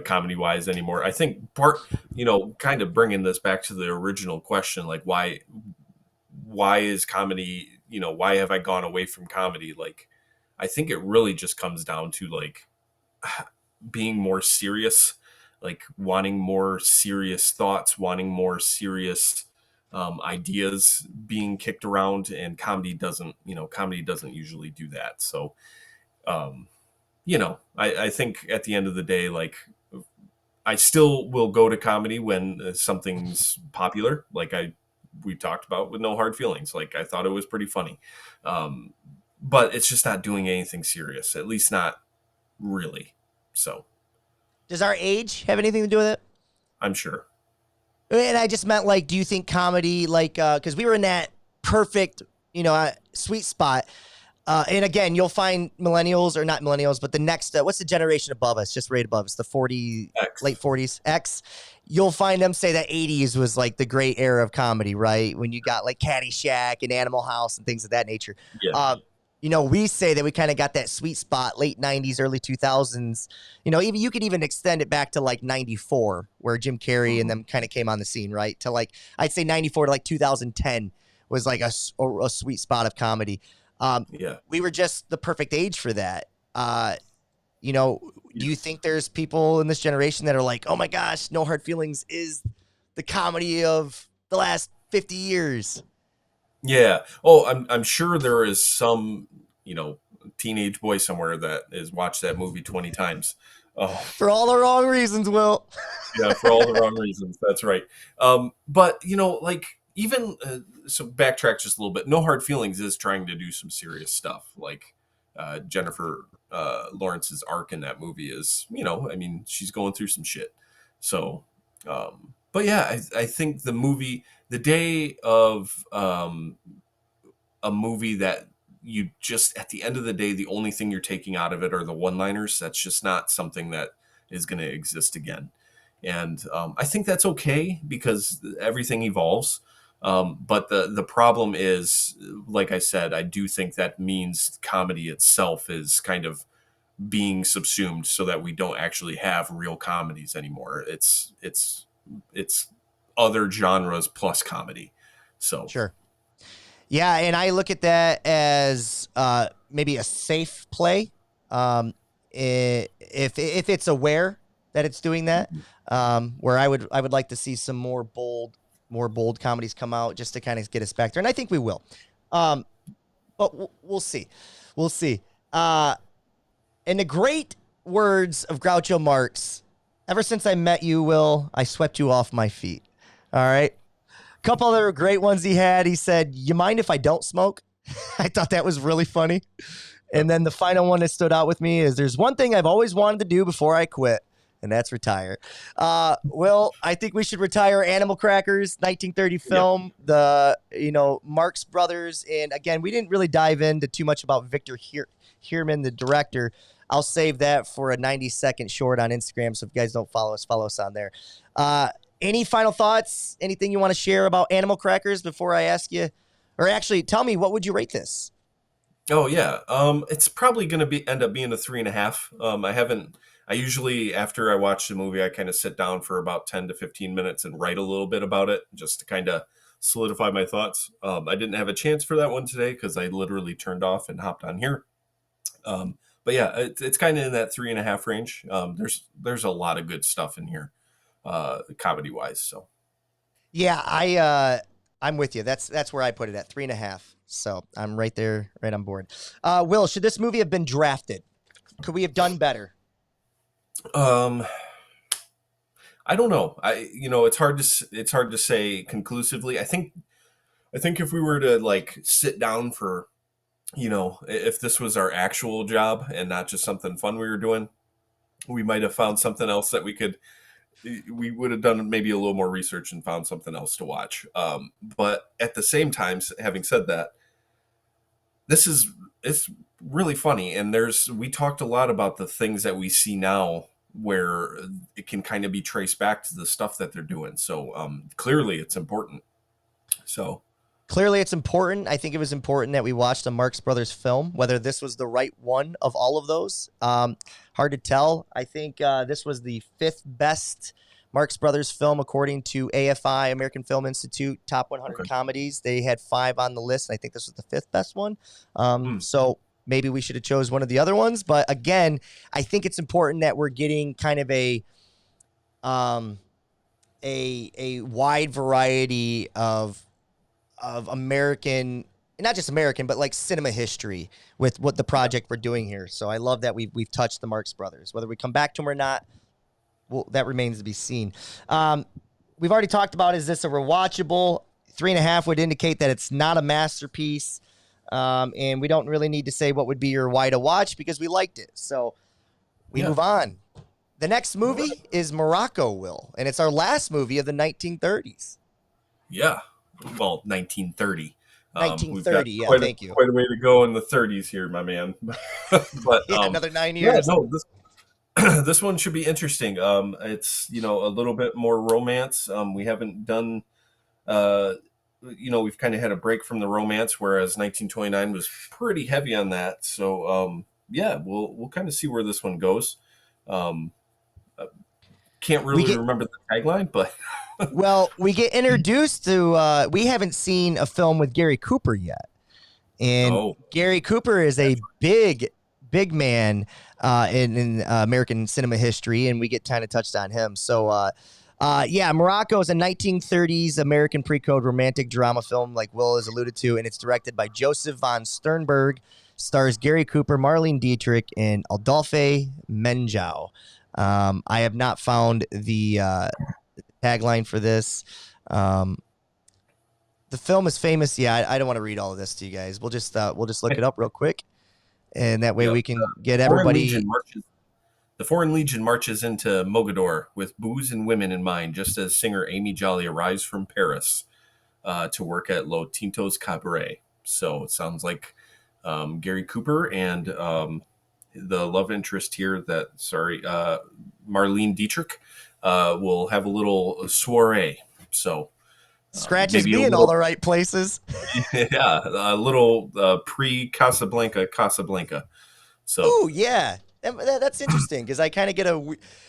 S4: comedy wise anymore. I think kind of bringing this back to the original question, like why is comedy, why have I gone away from comedy? Like, I think it really just comes down to like being more serious, like wanting more serious thoughts, wanting more serious ideas being kicked around, and comedy doesn't usually do that. So, I think at the end of the day, like I still will go to comedy when something's popular. Like we talked about with No Hard Feelings. Like I thought it was pretty funny. But it's just not doing anything serious, at least not really. So
S1: does our age have anything to do with it?
S4: I'm sure.
S1: And I just meant like, do you think comedy, like, because we were in that perfect, sweet spot. And again, you'll find millennials, or not millennials, but the next, what's the generation above us, just right above us, the 40, X. Late 40s, X. you'll find them say that 80s was like the great era of comedy, right? When you got like Caddyshack and Animal House and things of that nature.
S4: Yeah.
S1: We say that we kind of got that sweet spot, late 90s, early 2000s. Even you could even extend it back to like 94, where Jim Carrey and them kind of came on the scene, right? To like, I'd say 94 to like 2010 was like a sweet spot of comedy. We were just the perfect age for that. Do you think there's people in this generation that are like, oh my gosh, No Hard Feelings is the comedy of the last 50 years?
S4: Yeah. Oh, I'm sure there is some, teenage boy somewhere that has watched that movie 20 times. Oh,
S1: for all the wrong reasons, Will.
S4: Yeah, for all the wrong reasons. That's right. But even so, backtrack just a little bit. No Hard Feelings is trying to do some serious stuff. Like Jennifer Lawrence's arc in that movie is, she's going through some shit. So, but yeah, I think the day of a movie that you just, at the end of the day, the only thing you're taking out of it are the one-liners. That's just not something that is going to exist again. And I think that's okay because everything evolves. But the problem is, like I said, I do think that means comedy itself is kind of being subsumed so that we don't actually have real comedies anymore. It's other genres plus comedy. So
S1: sure. Yeah, and I look at that as maybe a safe play. If it's aware that it's doing that, where I would like to see some more bold comedies come out just to kind of get us back there, and I think we will. But we'll see. We'll see. In the great words of Groucho Marx, ever since I met you, Will, I swept you off my feet. All right. A couple other great ones he had. He said, "You mind if I don't smoke?" I thought that was really funny. And then the final one that stood out with me is, "There's one thing I've always wanted to do before I quit, and that's retire." Will, I think we should retire Animal Crackers, 1930 film, the Marx Brothers. And again, we didn't really dive into too much about Victor Heerman, the director. I'll save that for a 90-second short on Instagram. So if you guys don't follow us on there. Any final thoughts? Anything you want to share about Animal Crackers before I ask you? Or actually, tell me, what would you rate this?
S4: Oh, yeah. It's probably going to end up being a 3.5. I usually, after I watch the movie, I kind of sit down for about 10 to 15 minutes and write a little bit about it just to kind of solidify my thoughts. I didn't have a chance for that one today because I literally turned off and hopped on here. But yeah, it's kind of in that 3.5 range. There's a lot of good stuff in here, comedy wise. So
S1: yeah, I'm with you. That's where I put it at 3.5. So I'm right there, right on board. Will, should this movie have been drafted? Could we have done better?
S4: I don't know. It's hard to say conclusively. I think if we were to like sit down for, if this was our actual job and not just something fun we were doing, we might have found something else that we would have done maybe a little more research and found something else to watch. But at the same time, having said that, it's really funny. And we talked a lot about the things that we see now where it can kind of be traced back to the stuff that they're doing. So clearly it's important. I think it was important that we watched a Marx Brothers film, whether this was the right one of all of those. Hard to tell. I think this was the 5th best Marx Brothers film, according to AFI, American Film Institute, top 100 comedies. They had 5 on the list, and I think this was the 5th best one. So maybe we should have chose one of the other ones. But again, I think it's important that we're getting kind of a wide variety of American, not just American, but like cinema history with what the project we're doing here. So I love that we've touched the Marx Brothers. Whether we come back to them or not, well, that remains to be seen. We've already talked about, is this a rewatchable? 3.5 would indicate that it's not a masterpiece. And we don't really need to say what would be your why to watch because we liked it. So we move on. The next movie is Morocco, Will, and it's our last movie of the 1930s. Yeah. Well, 1930.
S1: 1930, yeah, thank you.
S4: Quite a way to go in the 30s here, my man. But
S1: another 9 years.
S4: Yeah, no, This one should be interesting. It's a little bit more romance. We haven't done. We've kind of had a break from the romance, whereas 1929 was pretty heavy on that. So yeah, we'll kind of see where this one goes. Um, can't really remember the tagline, but
S1: well, we get introduced to. We haven't seen a film with Gary Cooper yet, and Gary Cooper is a big man in American cinema history, and we get kind of touched on him. So, yeah, Morocco is a 1930s American pre-code romantic drama film, like Will has alluded to, and it's directed by Joseph von Sternberg, stars Gary Cooper, Marlene Dietrich, and Adolphe Menjau. I have not found the tagline for this. The film is famous. Yeah, I don't want to read all of this to you guys. We'll just look it up real quick. And that way we can get everybody.
S4: The Foreign Legion marches into Mogador with booze and women in mind, just as singer Amy Jolly arrives from Paris to work at Lo Tinto's Cabaret. So it sounds like Gary Cooper and the love interest here Marlene Dietrich will have a little soiree. So
S1: scratches me in all the right places.
S4: Yeah, a little pre-Casablanca. So,
S1: oh yeah, that's interesting because I kind of get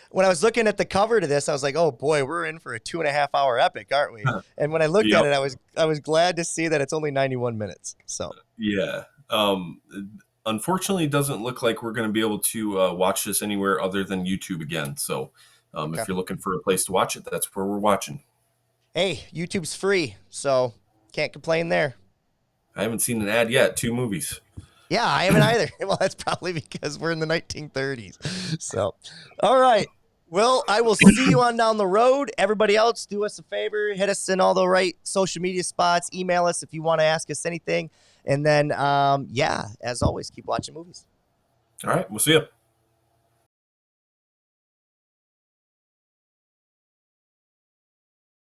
S1: when I was looking at the cover to this, I was like, oh boy, we're in for a 2.5 hour epic, aren't we? And when I looked at it, I was glad to see that it's only 91 minutes. So
S4: yeah, unfortunately, it doesn't look like we're going to be able to watch this anywhere other than YouTube again. So, if you're looking for a place to watch it, that's where we're watching.
S1: Hey, YouTube's free, so can't complain there.
S4: I haven't seen an ad yet. 2 movies.
S1: Yeah, I haven't either. Well, that's probably because we're in the 1930s. So, all right. Well, I will see you on down the road. Everybody else, do us a favor. Hit us in all the right social media spots. Email us if you want to ask us anything. And then, yeah, as always, keep watching movies.
S4: All right. We'll see you.